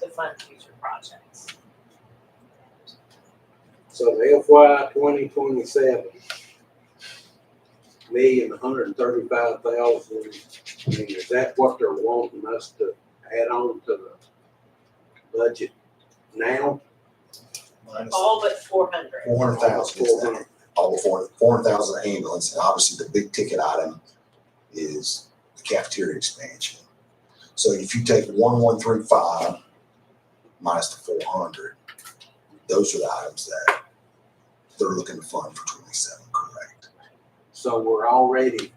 to fund future projects. So the FY 2027, $1,135,000, I mean, is that what they're wanting us to add on to the budget now? Minus All but 400. 400,000 is that. All the 400,000 ambulance, and obviously the big ticket item is the cafeteria expansion. So if you take 1135 minus the 400, those are the items that they're looking to fund for 27, correct? So we're already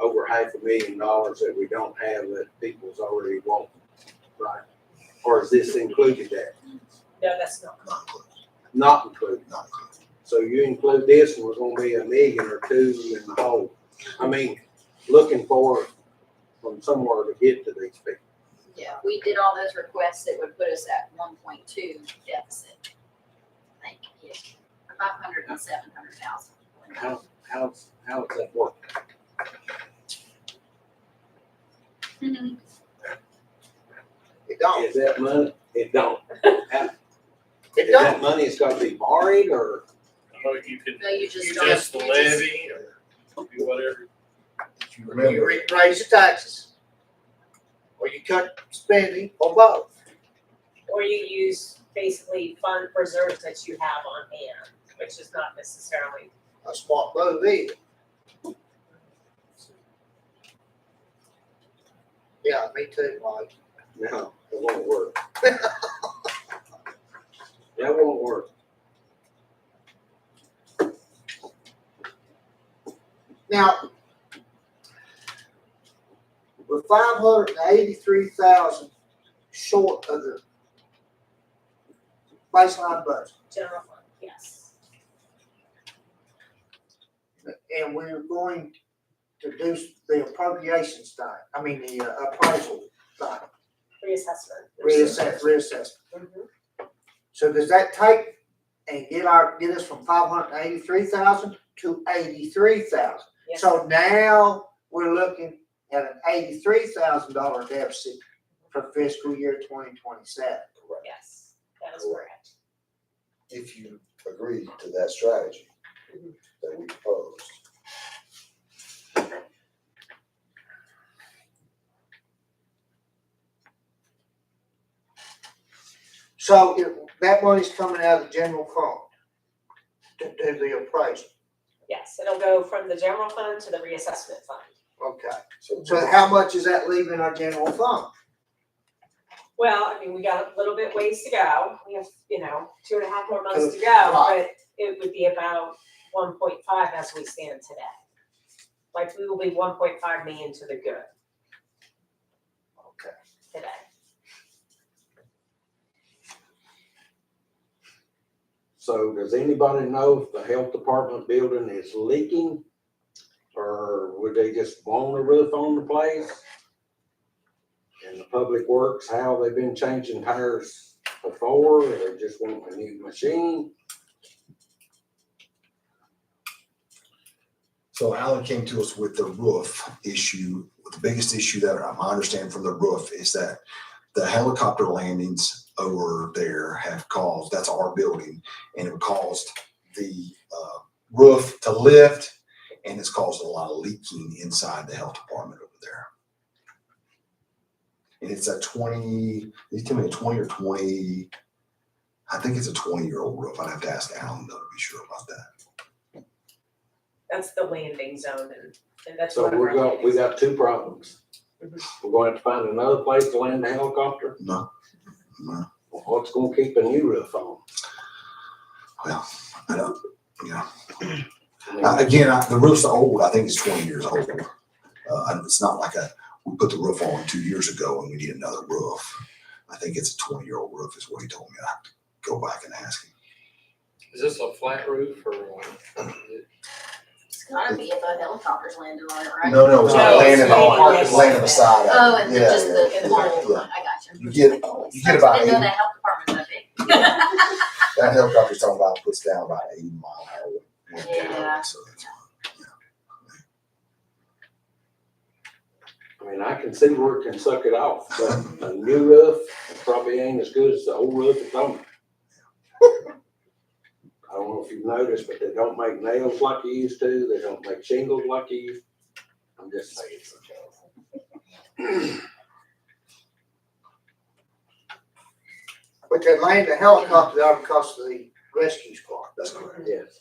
over $500,000 that we don't have that people's already wanting, right? Or is this included that? No, that's not. Not included, Not included. not included. So you include this and we're gonna be $1 million or $2 million in the hole. I mean, looking for from somewhere to get to these people. Yeah, we did all those requests that would put us at 1.2 deficit. I think, yeah, 500 and 700,000. How's that work? It don't. Is that money? It don't. It Is don't. that money that's gotta be borrowed or? You could No, you just use don't. just the you just- levy or do whatever. If you You remember, raise your taxes. Or you cut spending or both. Or you use basically fund reserves that you have on hand, which is not necessarily. A smart move either. Yeah, me too, Mike. No, it won't work. That won't work. Now, we're 583,000 short of the baseline budget. General fund, yes. And we're going to do the appropriations thing, the appraisal thing, Reassessment. reassessment. Mhm. So does that take and get us from 583,000 to 83,000? Yes. So now we're looking at an $83,000 deficit for fiscal year 2027. Yes, that is correct. if you agree to that strategy Mhm. that we proposed. So that money's coming out of the general fund to do the appraisal. Yes, it'll go from the general fund to the reassessment fund. Okay. So how much is that leaving our general fund? Well, I mean, we got a little bit ways to go. We have, 2.5 more months to go, Right. but it would be about 1.5 as we stand today. Like, we will be 1.5 million to the good Okay. today. So does anybody know if the health department building is leaking? Or would they just blown a roof on the place? And the public works, how they've been changing tires before, or they just want a new machine? So Alan came to us with the roof issue. The biggest issue that I understand from the roof is that the helicopter landings over there have caused, that's our building, and it caused the roof to lift, and it's caused a lot of leaking inside the health department over there. And it's a 20, you tell me a 20 or 20, I think it's a 20-year-old roof. I'd have to ask Alan though to be sure about that. That's the landing zone and that's So one of our we landing got two problems. Mhm. We're going to have to find another place to land the helicopter. No. Well, what's going to keep a new roof on? Well, I don't, you know. I mean, Again, the roof's old. I think it's 20 years old. It's not like we put the roof on 2 years ago and we need another roof. I think it's a 20-year-old roof is what he told me. I have to go back and ask him. Is this a flat roof or? It's gotta be if a helicopter's landed on it, right? No, it's not No, landing it's on it. landing It's landing beside it. Oh, and Yeah, just the, yeah, in the hole, yeah. I got you. You get about I didn't know 80. that health department's that big. That helicopter's talking about puts down about 80 mile an hour wind. Yeah. So that's I mean, I can see where it can suck it off, but a new roof probably ain't as good as the old roof it's on. I don't know if you've noticed, but they don't make nails like you used to. They don't make shingles like you used. I'm just saying. But they land the helicopter out because of the rescue squad. That's correct. Yes.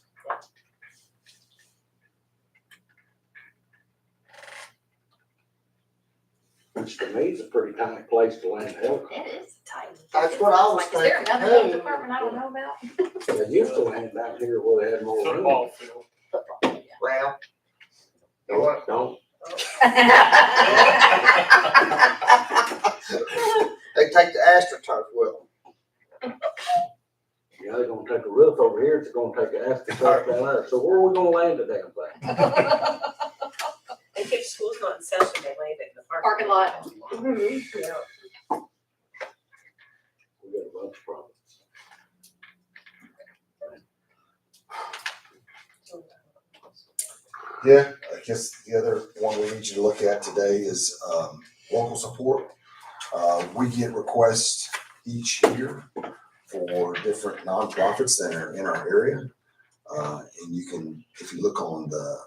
Which to me is a pretty tight place to land a helicopter. It is tight. That's what I was Like, is there thinking, another health too. department I don't know about? They used to land out here where they had more room. Football field. Well, you want- Don't. they take the AstroTurf with them. Yeah, they're gonna take a roof over here, it's gonna take an astroturf down there, so where are we gonna land the damn thing? And if school's not in session, they land it in the Parking lot. Yeah. We got a bunch of problems. Yeah, I guess the other one we need you to look at today is local support. We get requests each year for different nonprofits that are in our area. And you can, if you look on the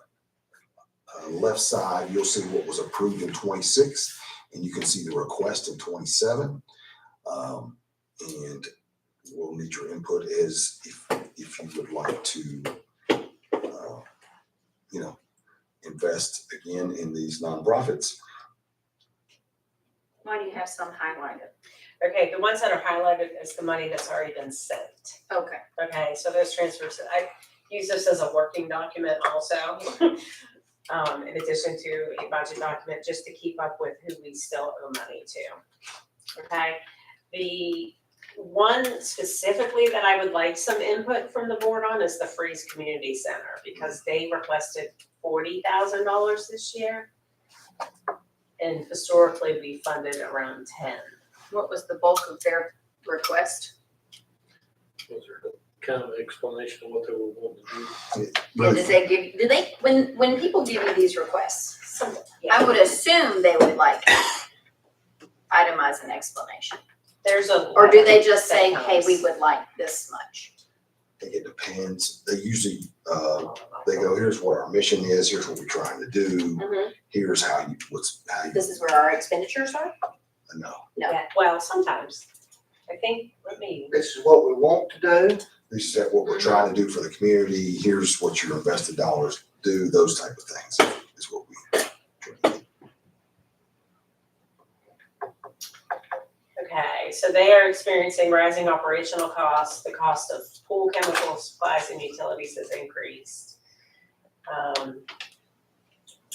left side, you'll see what was approved in 26, and you can see the request in 27. And we'll need your input is if you would like to, invest again in these nonprofits. Why do you have some highlighted? Okay, the ones that are highlighted is the money that's already been sent. Okay. Okay, so those transfers, I use this as a working document also. In addition to a budget document, just to keep up with who we still owe money to. Okay, the one specifically that I would like some input from the board on is the Freeze Community Center, because they requested $40,000 this year. And historically, we funded around 10. What was the bulk of their request? Was there kind of explanation of what they were wanting to do? Yeah, do they, when people give you these requests, Yeah. I would assume they would like itemize an explanation. There's a. Or do they just say, that hey, comes. we would like this much? I think it depends. They usually, they go, here's what our mission is, here's what we're trying to do, Mhm. here's how you, This is where our expenditures are? no. No. Yeah, well, sometimes. I think, let me, This is what we want to do. This is what we're trying to do for the community. Here's what your invested dollars do, those type of things is what we. okay, so they are experiencing rising operational costs. The cost of pool chemicals, supplies, and utilities has increased.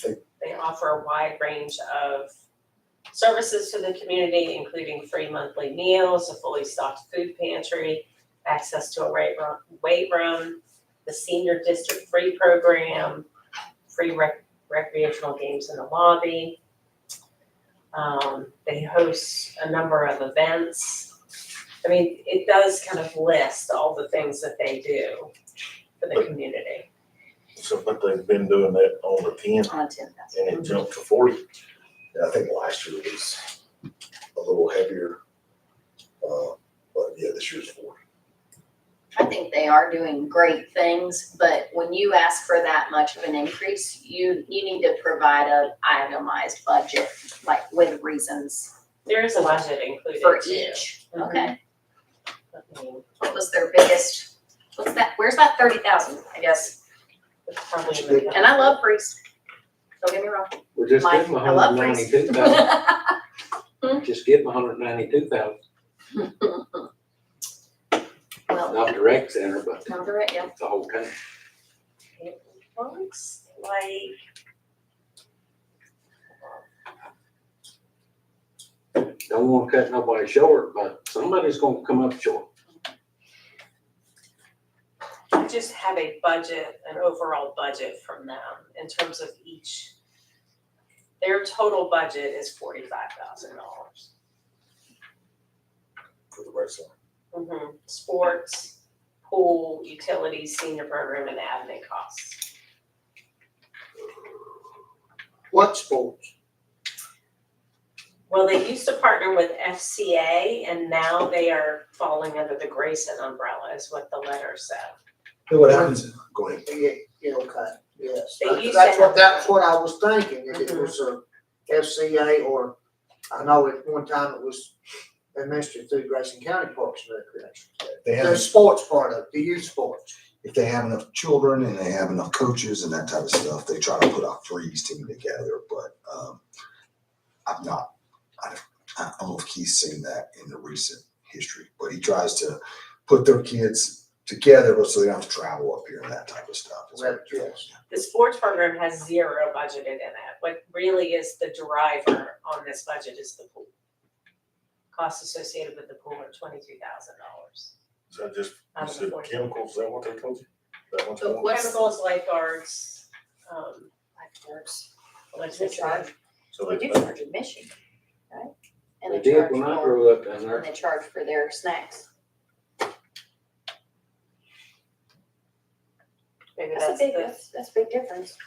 They offer a wide range of services to the community, including free monthly meals, a fully stocked food pantry, access to a weight room, the senior district free program, free recreational games in the lobby. They host a number of events. I mean, it does kind of list all the things that they do for the community. So, but they've been doing that on the 10 On 10,000. and it jumped to 40. Yeah, I think last year was a little heavier. But yeah, this year's 40. I think they are doing great things, but when you ask for that much of an increase, you need to provide a itemized budget, like with reasons There is a budget included for too. each, okay? Let me- What was their biggest, what's that, where's that 30,000, I guess? It's probably in the. And I love Breeze, don't get me wrong, Well, just give Mike, them I love Breeze. 192,000. Just give them 192,000. Well, Not the rec center, but no, they're right, yeah. the whole county. It looks like. Don't want to cut nobody short, but somebody's gonna come up short. I just have a budget, an overall budget from them in terms of each. Their total budget is $45,000. For the rest of Sports, pool, utilities, senior program, and admin costs. What sports? Well, they used to partner with FCA and now they are falling under the Grayson umbrella is what the letter said. What happens? Go ahead. Yeah, okay, yes. They used to That's have- that's what I was thinking, that it was a FCA, or I know at one time it was administered through Grayson County Parks and Recreation. They The have, sports part of it, the youth sports. if they have enough children and they have enough coaches and that type of stuff, they try to put a freeze team together, but, I don't know if Keith's seen that in the recent history, but he tries to put their kids together so they don't have to travel up here and that type of stuff. That's what he does. The sports program has zero budgeted in it. What really is the driver on this budget is the pool. Costs associated with the pool are $22,000. Is that just, you Out of the said 40. chemicals, is that what they told you? That one's So going? What's- Chemicals, lifeguards, Lifeguards. electricity. So They they, do charge admission, right? And They they did charge when I for, grew up down there. and they charge for their snacks. Maybe That's a that's big, the that's a big difference.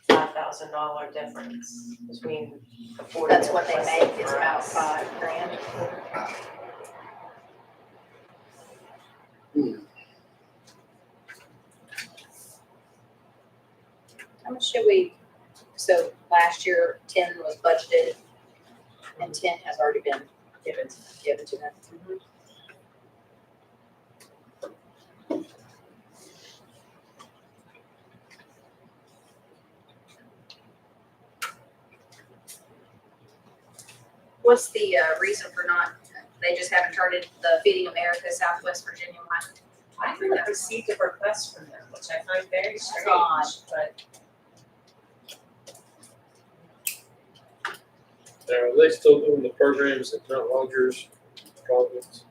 $5,000 difference between the 40. That's what they make, is about $5,000. How much should we, so last year 10 was budgeted and 10 has already been given to them. What's the reason for not, they just haven't turned in the Feeding America Southwest Virginia one? I haven't received a request from them, which I find very strange, odd. but Now, are they still doing the programs at Mount Rogers, Providence?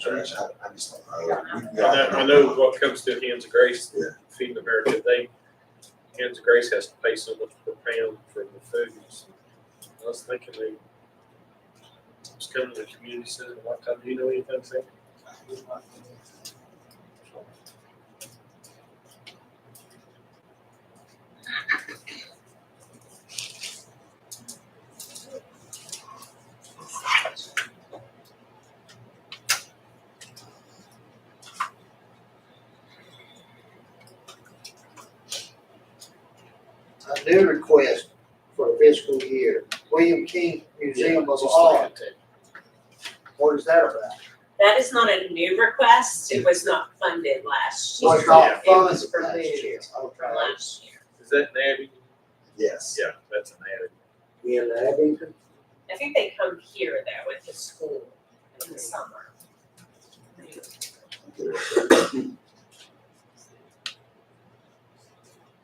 I just don't know. I know what comes to Hands of Grace, Yeah. Feeding America, Hands of Grace has to pay so much per pound for the foods. I was thinking they was coming to the community center one time. Do you know anything, Sam? A new request for the fiscal year. William King Museum of Just look Art, at that. what is that about? That is not a new request, it was not funded last year. Was not It was funded last removed year. from Okay. last year. Is that Nabby? Yes. Yeah, that's an Nabby. In Abington? I think they come here though with the school in the summer.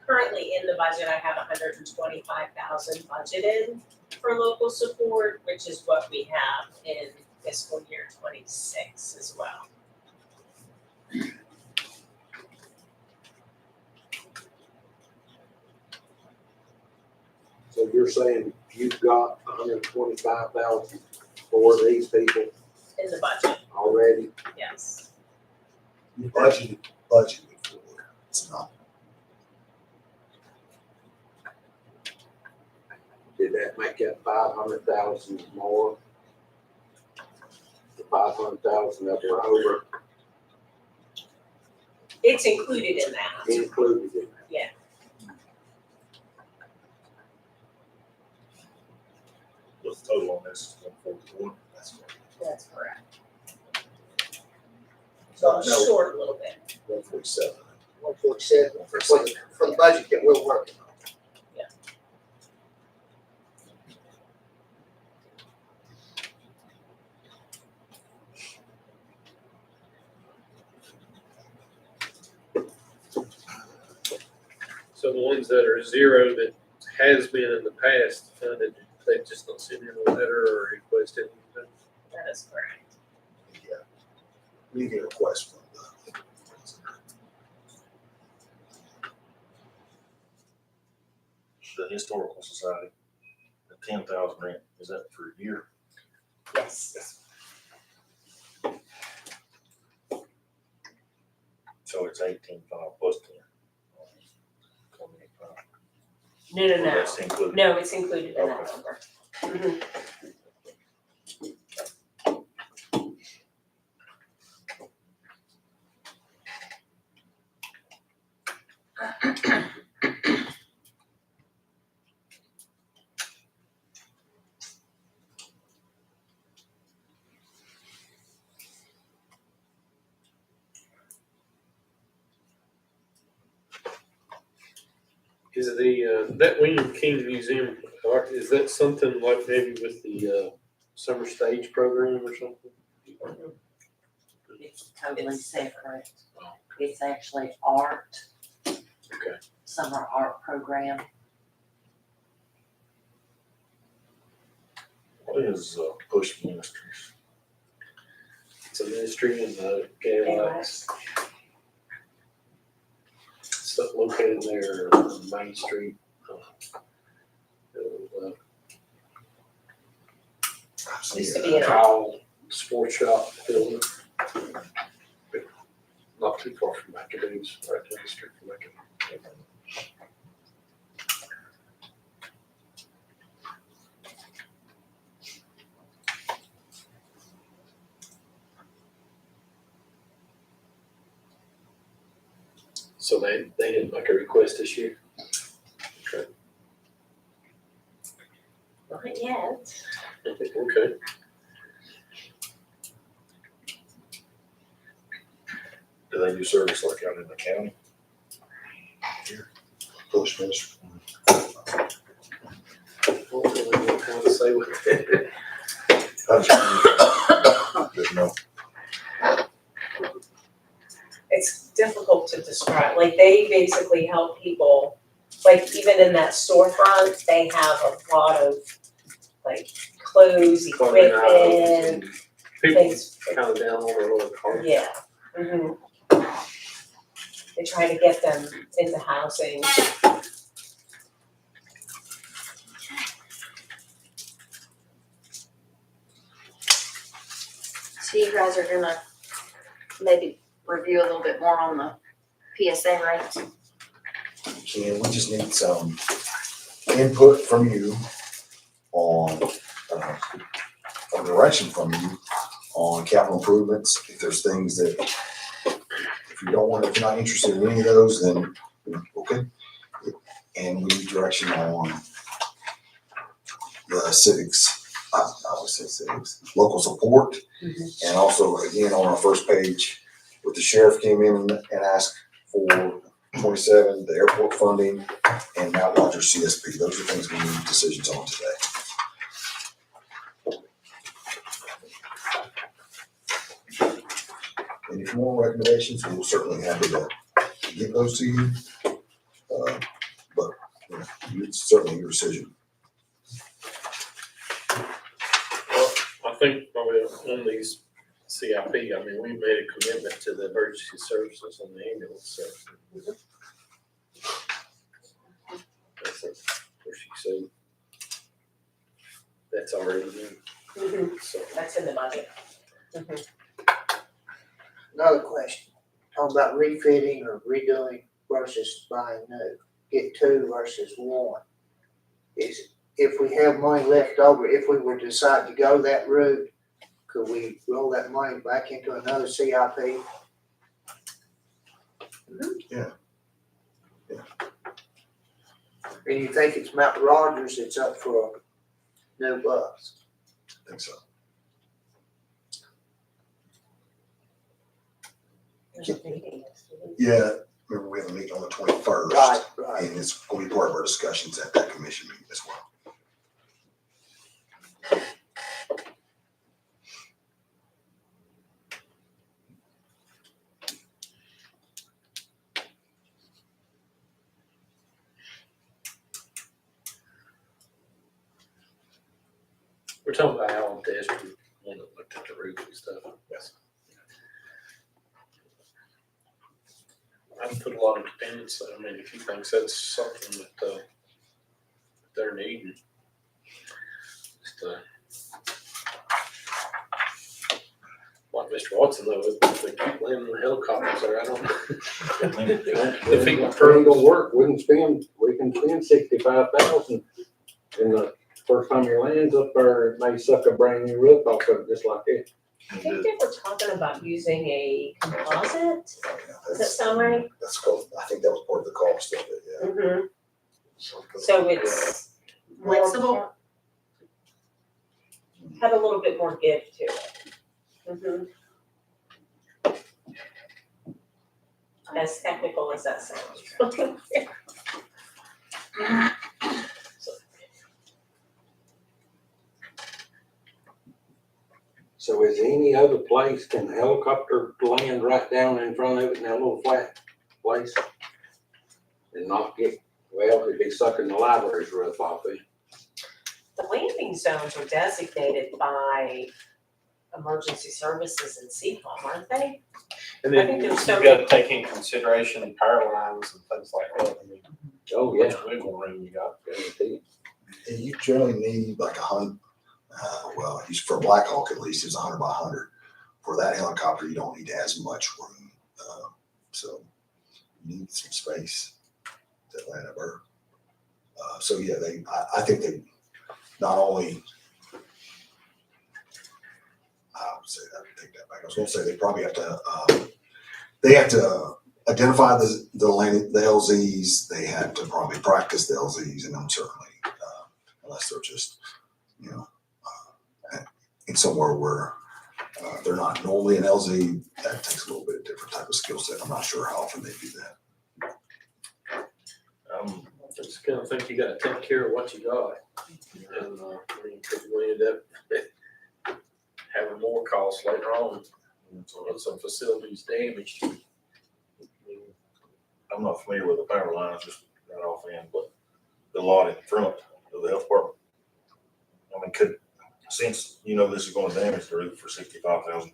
Currently in the budget, I have 125,000 budgeted for local support, which is what we have in fiscal year 26 as well. So you're saying you've got 125,000 for these people In the budget, already? yes. You budgeted for it. It's not. Did that make that 500,000 more? The 500,000 that were over It's included in that. included in that? What's the total on this? 141. That's correct. So I'm No. short a little bit. 147. 147 for the budget that we're working on. So the ones that are zero that has been in the past funded, they just don't send in a letter or request it. That is correct. Yeah. We get a request from the. The Historical Society, the 10,000 rent, is that for a year? Yes. So it's 18,500 plus 10. 28,500. No. That's included. No, it's included in that Okay. number. Mhm. Is the, that William King Museum, is that something like maybe with the, summer stage program or something? It's totally separate. It's actually art. Okay. Summer art program. What is Push Ministries? It's a ministry in the Galax. Stuff located there on Main Street. Used to be an Kyle Sports Shop building. Not too far from McAdoo's, right down the street from McAdoo's. So they didn't make a request this year? Okay. Not yet. Okay. Do they do service like out in the county? Push ministry. Well, I don't know how to say what that. Didn't know. It's difficult to describe, like they basically help people, like even in that storefront, they have a lot of like clothes, equipment, People things. kind of down on their little cars. Yeah. Mhm. They try to get them into housing. So you guys are gonna maybe review a little bit more on the PSA rates? Ken, we just need some input from you on, or direction from you on capital improvements. If there's things that, if you don't want, if you're not interested in any of those, then, okay. And we need direction on civics, I always say civics, local support. And also, again, on our first page, with the sheriff came in and asked for 27, the airport funding, and Mount Rogers CSP. Those are things we need decisions on today. Any more recommendations, we'll certainly happy to give those to you. But you know, it's certainly your decision. Well, I think probably on these CIP, I mean, we made a commitment to the emergency services on the ambulance, so. That's where she said. That's already in, so. That's in the budget. Another question, talking about refitting or redoing versus buying new, get two versus one. Is, if we have money left over, if we were to decide to go that route, could we roll that money back into another CIP? Yeah. And you think it's Mount Rogers that's up for a new bus? I think so. Yeah, remember we have a meeting on the 21st. Right. And it's going to be part of our discussions at that commission meeting as well. We're talking about Alan Test, one that looked at the roof and stuff. Yes. I put a lot of dependence, I mean, if he thinks that's something that, they're needing. Just, like Mr. Watson though, if they keep landing the helicopters there, I don't know. If he can It prove, ain't gonna work, we can spend 65,000, and the first time your land's up there, it may suck a brand new roof off of it, just like it. I think they were talking about using a composite, Oh, yeah, does that sound right? That's called, I think that was part of the cost of it, yeah. Mm-hmm. So it's flexible, had a little bit more give to it. Mm-hmm. As technical as that sounds. So is any other place, can the helicopter land right down in front of it in that little flat place? And not get, well, it'd be sucking the library's roof off it. The landing zones are designated by emergency services and CPOM, aren't they? And I then think you've there's so got to take in consideration power lines and things like that. I mean, Oh, how yeah. much wiggle room you got. Guaranteed. And you generally need like 100, well, for a Black Hawk at least, it's 100 by 100. For that helicopter, you don't need as much room. So you need some space to land a bird. So yeah, I think they not only, I would say that, take that back. I was gonna say they probably have to identify the LZs. They have to probably practice the LZs, and I'm certainly, unless they're just, you know, in somewhere where they're not normally an LZ, that takes a little bit different type of skill set. I'm not sure how often they do that. I just kind of think you gotta take care of what you got. And, I mean, cause we end up having more costs later on, when some facilities damaged. I'm not familiar with the power lines, just right offhand, but the lot in front of the health department. I mean, since you know this is gonna damage the roof for 65,000,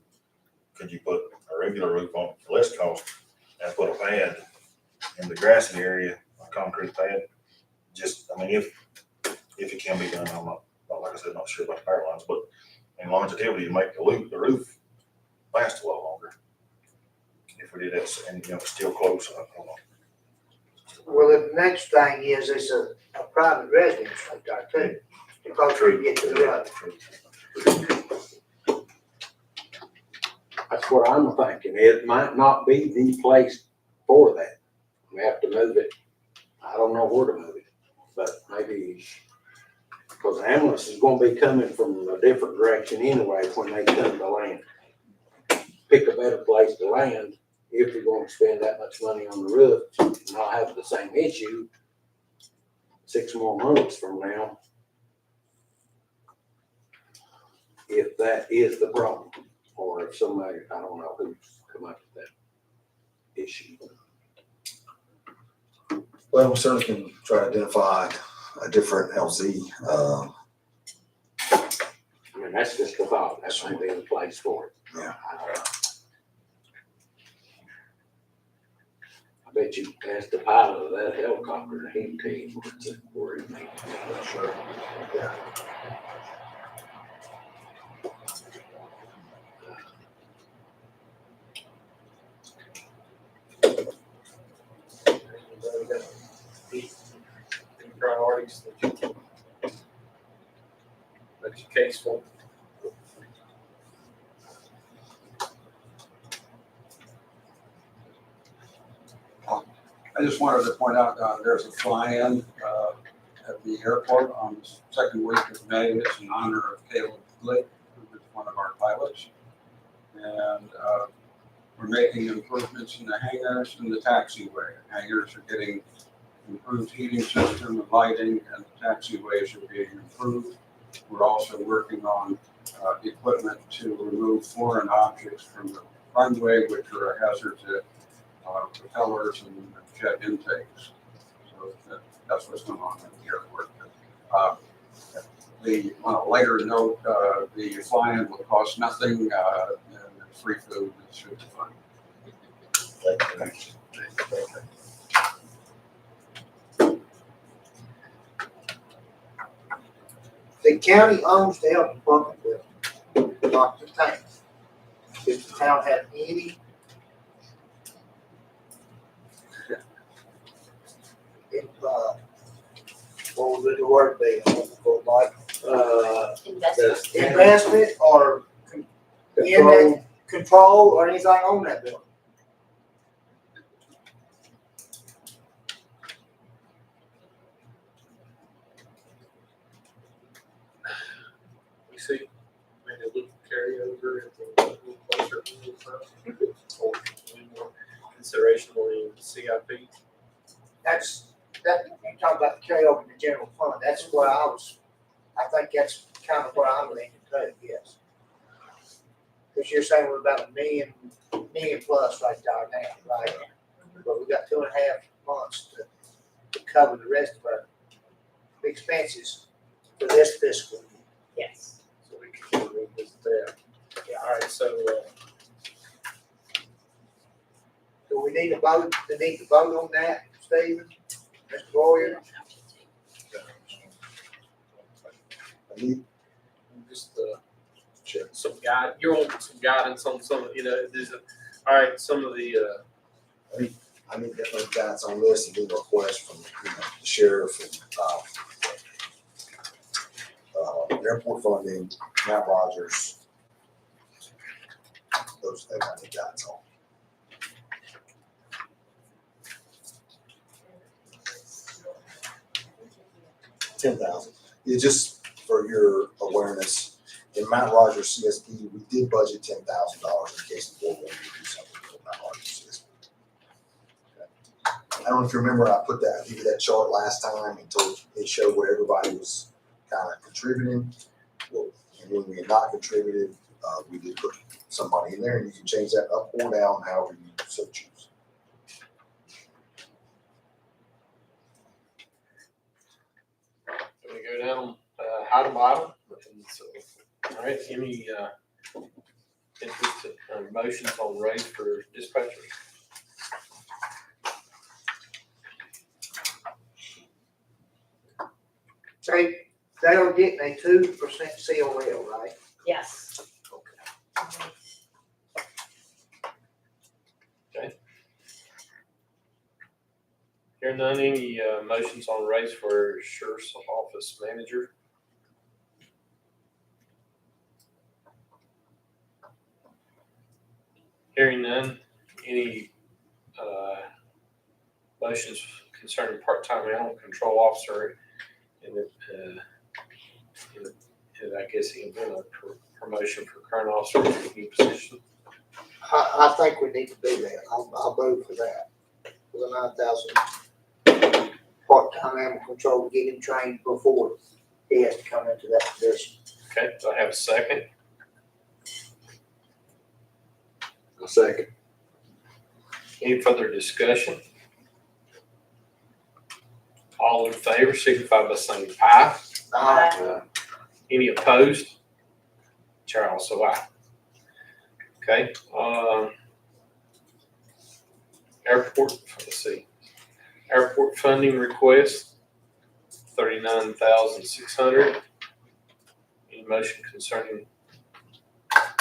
could you put a regular roof on for less cost and put a pad in the grassy area, a concrete pad? Just, I mean, if it can be done, I'm not, like I said, not sure about the power lines, but in longevity, to make the roof last a lot longer. If we did that, and, you know, it's still close, I don't know. Well, the next thing is, it's a private residence right there too, because you get to the road. That's what I'm thinking. It might not be the place for that. We have to move it. I don't know where to move it, but maybe Cause the ambulance is gonna be coming from a different direction anyway when they come to land. Pick a better place to land if you're gonna spend that much money on the roof and not have the same issue 6 more months from now. If that is the problem, or if somebody, I don't know who's come up with that issue. Well, we certainly can try to identify a different LZ. I mean, that's just a thought, that might be the place for it. Yeah. I don't know. I bet you asked the pilot of that helicopter, he'd tell you where he made it. Sure. Yeah. Priorities that you case for. I just wanted to point out, there's a fly-in, at the airport on the second week of May. It's in honor of Caleb Glick, who is one of our pilots. And, we're making improvements in the hangars and the taxiway. Hangars are getting improved heating system and lighting, and the taxiways are being improved. We're also working on, equipment to remove foreign objects from the runway, which are a hazard to propellers and jet intakes. So that's what's going on in the airport. On a lighter note, the fly-in will cost nothing, and it's free food. It should be fun. Thank you. The county owns the health department building, not the town. Does the town have any? If, what would the word be? Like, Investment. investment or control or anything on that building? We see maybe a little carryover at the little closer to the time, or any more consideration on the CIP. That you talk about the carryover in the general fund. That's where I think that's kind of where I'm leaning too, yes. Because you're saying we're about $1 million plus right there now, right? But we got 2.5 months to cover the rest of our expenses for this fiscal year. Yes. So we can revisit that. Yeah, all right, so, Do we need a vote? Do we need to vote on that, Stephen? Mr. Boyer? just, some guide, you're on some guidance on some, all right, some of the, I need definitely guidance on this and do a request from, the sheriff and, airport funding, Matt Rogers. Those things I need guidance on. $10,000. Yeah, just for your awareness, in Matt Rogers CSP, we did budget $10,000 in case the board wanted to do something for Matt Rogers CSP. I don't know if you remember, I gave you that chart last time and it showed where everybody was kind of contributing. Well, and when we had not contributed, we did put some money in there, and you can change that up or down however you so choose. we go down, item by item. And so, all right, any, interest or motions on raise for dispatchers? Say, they are getting a 2% COL, right? Yes. Hearing none, any, motions on raise for sheriff's office manager? Hearing none, any, motions concerning part-time animal control officer in the, And I guess he can win a promotion for current officer to a new position. I think we need to do that. I'll vote for that. For the 9,000 part-time animal control, to get him trained before he has to come into that position. Okay, do I have a second? A second. Any further discussion? All in favor, signify by saying aye. Any opposed? Chair also aye. Okay, airport, let's see. Airport funding request, 39,600. Any motion concerning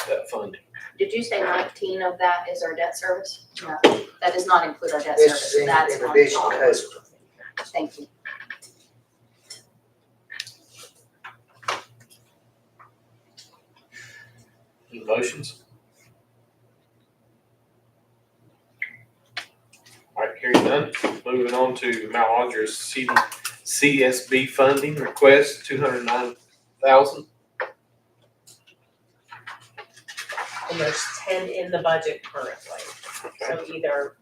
that funding? Did you say 19 of that is our debt service? No, that does not include our debt This service. is in That's on addition top. to. Thank you. Any motions? All right, hearing none, moving on to Mount Rogers CSB funding request, 209,000. And there's 10 in the budget currently. So either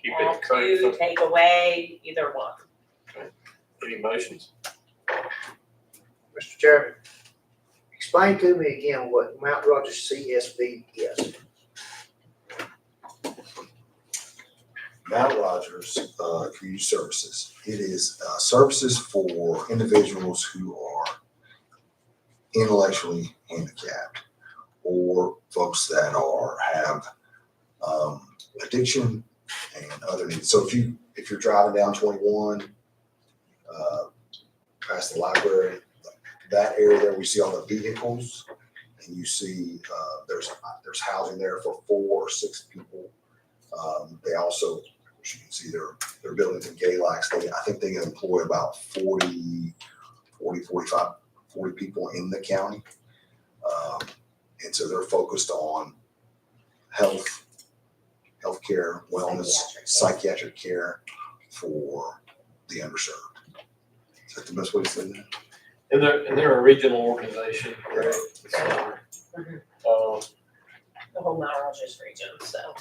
Keep add it current. to, take away, either one. Any motions? Mr. Chairman, explain to me again what Mount Rogers CSB is. Mount Rogers, Community Services. It is, services for individuals who are intellectually handicapped or folks that have, addiction and other needs. So if you're driving down 21, past the library, that area there, we see all the vehicles, and you see, there's housing there for 4 or 6 people. They also, as you can see, their buildings in Galax, I think they employ about 40 people in the county. And so they're focused on healthcare, wellness, psychiatric care for the underserved. Is that the best way to say that? And they're a regional organization, right? So, The whole Mount Rogers region, so.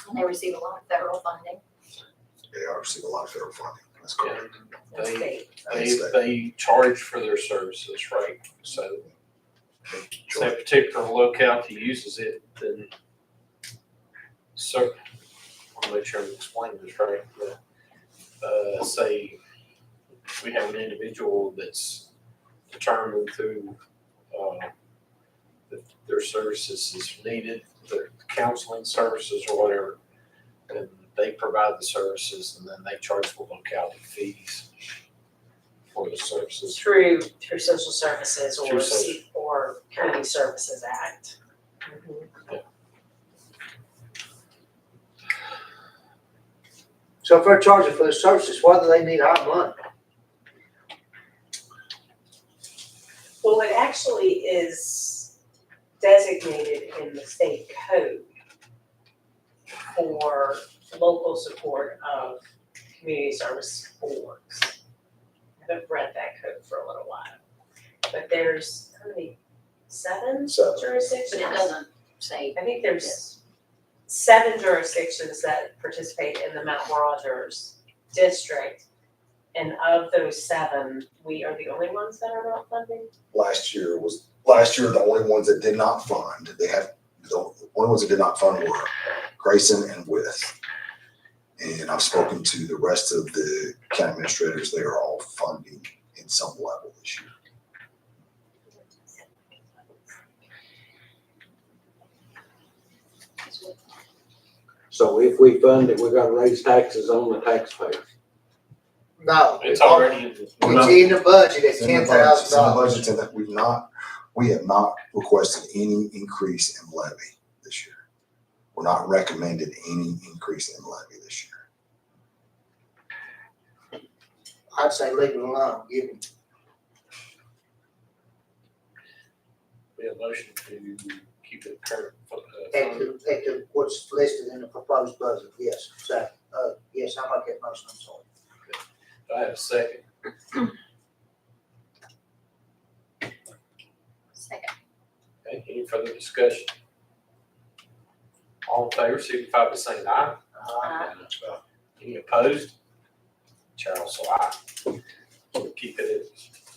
And they receive a lot of federal funding. They are receiving a lot of federal funding. That's correct. and State. they charge for their services, right? So if that particular locality uses it, then I'll make sure I'm explaining this right. Say we have an individual that's determined through that their services is needed, their counseling services or whatever, and they provide the services and then they charge the locality fees for the services. Through social services Through or Community Services Act. So if they're charging for the services, why do they need our money? Well, it actually is designated in the state code for local support of community service boards. I haven't read that code for a little while. But there's, how many, 7 7. jurisdictions? But it doesn't say. I think there's 7 jurisdictions that participate in the Mount Rogers district. And of those 7, we are the only ones that are not funding? Last year, the only ones that did not fund, the only ones that did not fund were Grayson and With. And I've spoken to the rest of the county administrators. They are all funding in some level this year. So if we fund it, we gotta raise taxes on the taxpayers. No. It's already in the. It's in the budget at It's in the budget. $10,000. It's in the budget, and that we have not requested any increase in levy this year. We're not recommended any increase in levy this year. I'd say leave it alone, give them. We have a motion to keep it current. At the, what's listed in the proposed budget, yes, yes, I'll make that motion, I'm sorry. Do I have a second? Okay, any further discussion? All in favor, signify by saying aye. Any opposed? Chair also aye. We'll keep it at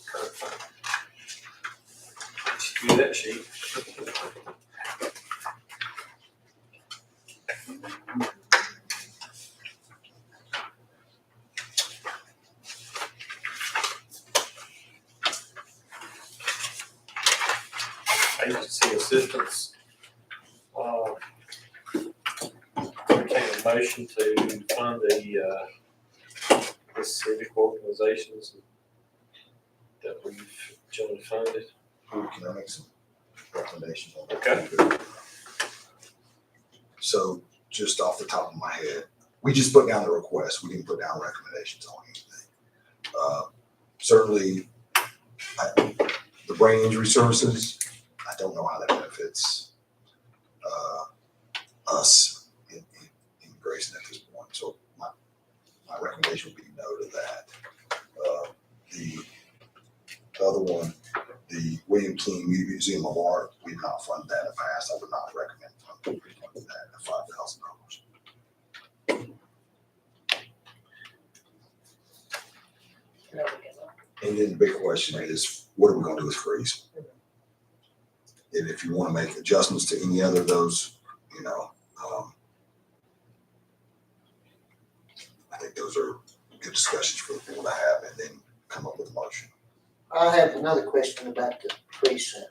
current fund. Do that sheet. Agency assistance. Entertain a motion to fund the civic organizations that we've jointly funded. Can I make some recommendations on that? Okay. So just off the top of my head, we just put down the request. We didn't put down recommendations on anything. Certainly, the brain injury services, I don't know how that benefits us in Grayson at this point. So my recommendation would be no to that. The other one, the William King Museum of Art, we've not funded that in the past. I would not recommend funding that at $5,000. And then the big question is, what are we gonna do with freeze? And if you wanna make adjustments to any other of those, I think those are good discussions for the people to have and then come up with a motion. I have another question about the precinct.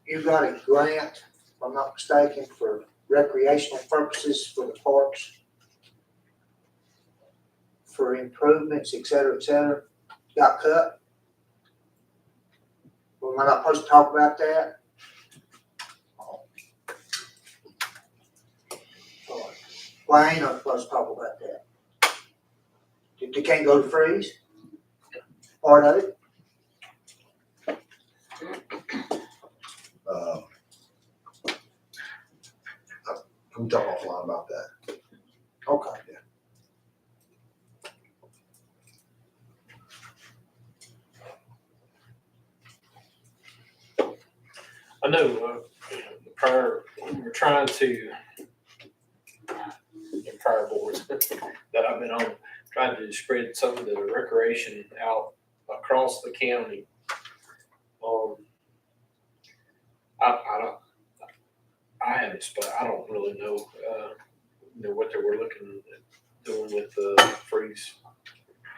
You got a grant, if I'm not mistaken, for recreational purposes for the parks, for improvements, et cetera, got cut? Well, am I not supposed to talk about that? Why ain't I supposed to talk about that? They can't go to freeze? Part of it? Can we talk offline about that? Okay. I know, the prior, we were trying to, in prior boards that I've been on, trying to spread some of the recreation out across the county. I haven't, I don't really know, what they were looking at doing with the Freeze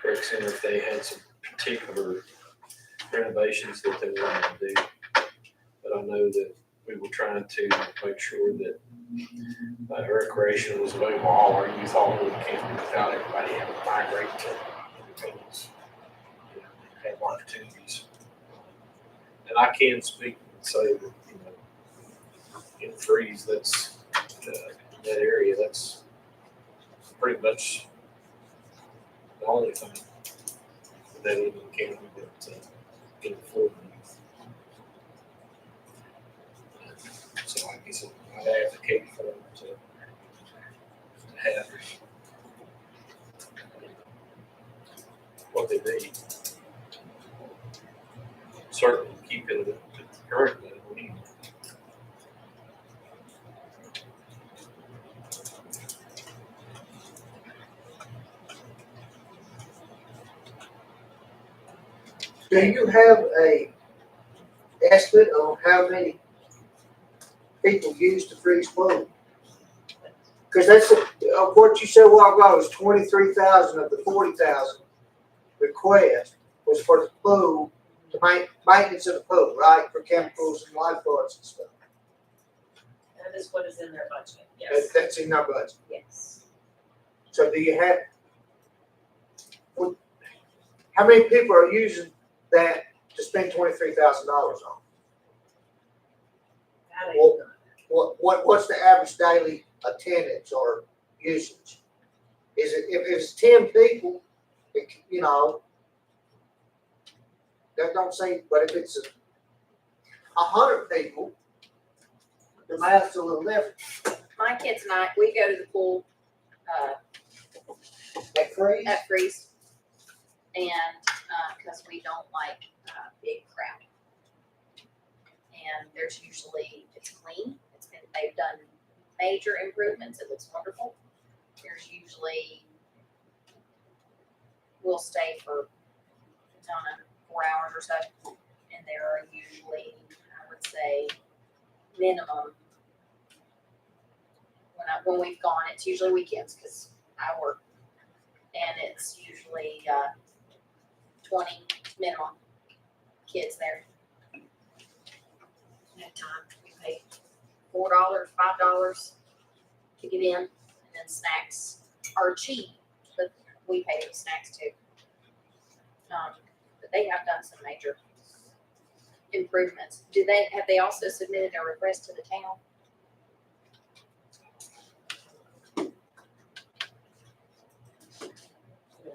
Rec Center, if they had some particular renovations that they wanted to do. But I know that we were trying to make sure that recreation was available all our youth all over the county without everybody having to migrate to Independence. Have opportunities. And I can speak and say that, in Freeze, that's, that area, that's pretty much the only thing that even can can afford. So I guess I'd advocate for them to have what they need. Certainly keep it at the current level. Do you have a estimate on how many people use the freeze pool? Because that's, what you said a while ago was 23,000 of the 40,000 request was for the pool, to maintenance of the pool, right? For chemicals and lifeguards and stuff. That is what is in their budget, yes. That's in our budget. Yes. So do you have, how many people are using that to spend $23,000 on? That ain't none. What's the average daily attendance or usage? Is it, if it's 10 people, that don't seem, but if it's 100 people, the math's a little different. My kids and I, we go to the pool, At Freeze? at Freeze. And, cause we don't like, big crowd. and there's usually, it's clean, they've done major improvements, it looks wonderful. There's usually, we'll stay for, I don't know, 4 hours or so, and there are usually, I would say, minimum, when we've gone, it's usually weekends, because I work, and it's usually, 20 minimum kids there. At time, we pay $4, $5 to get in, and then snacks are cheap, but we pay for snacks too. But they have done some major improvements. Have they also submitted a request to the town?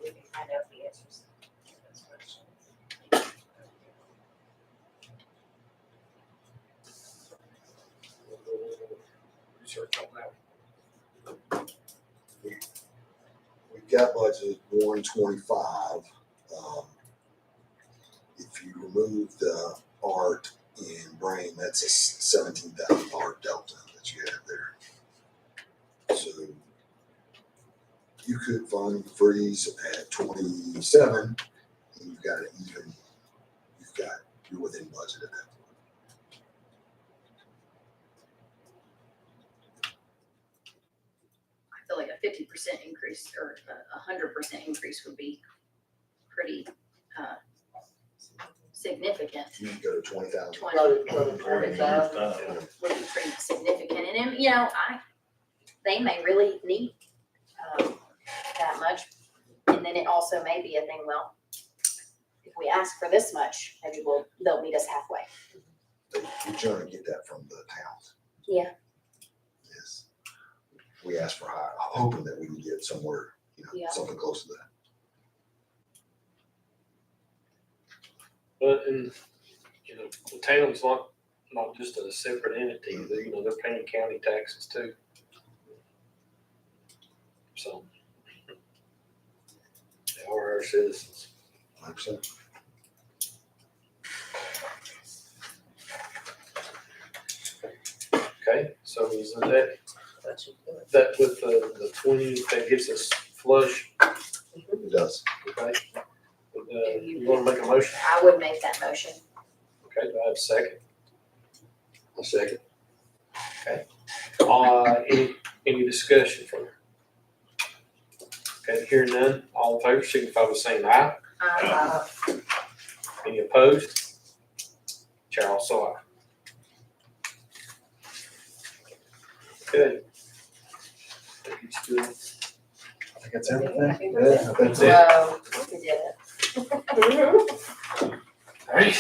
We can find out the answers to those questions. Research on that. We've got budgeted 125. If you remove the art and brain, that's a $17,000 delta that you have there. So you could fund freeze at 27, and you've got it even. You're within budget at that point. I feel like a 50% increase or a 100% increase would be pretty significant. You can go to 20,000. 20 Go to 20,000. would be pretty significant, and you know, they may really need that much, and then it also may be a thing. Well, if we ask for this much, maybe they'll meet us halfway. You're trying to get that from the towns. Yeah. Yes. We asked for higher, hoping that we can get somewhere, Yeah. something close to that. But the town's not just a separate entity, they're paying county taxes too. So they are our citizens. 100%. Okay, so is that with the 20, that gives us flush, It does. okay? You wanna make a motion? I would make that motion. Okay, do I have a second? A second. Any discussion from her? Okay, hearing none, all in favor, signify by saying aye. Any opposed? Chair also aye. Good. I think that's everything. I think Yeah, that's it. Well, we did it. Alright.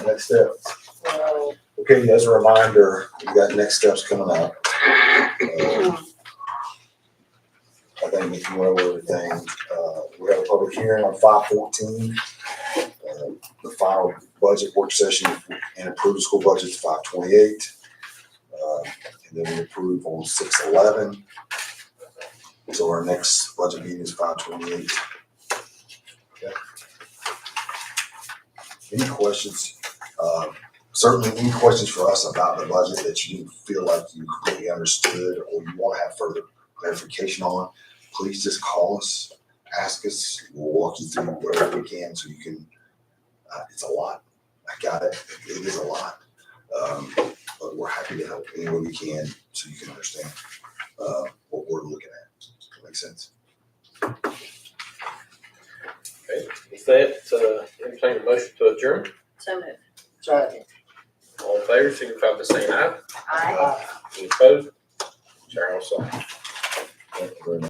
Next steps. So, Okay, as a reminder, we got next steps coming up. I think if you went over everything, we have a public hearing on 5/14. The final budget work session and approved school budget is 5/28. And then we approve on 6/11. So our next budget meeting is 5/28. Okay. Any questions? Certainly any questions for us about the budget that you feel like you completely understood or you want to have further clarification on, please just call us, ask us, we'll walk you through whatever we can so you can, it's a lot. I got it. It is a lot. But we're happy to help any way we can so you can understand what we're looking at. Does that make sense? Okay, with that, entertain a motion to adjourn. so moved. Second. All in favor, signify by saying aye. Aye. Any opposed? Chair also aye. Thank you very much.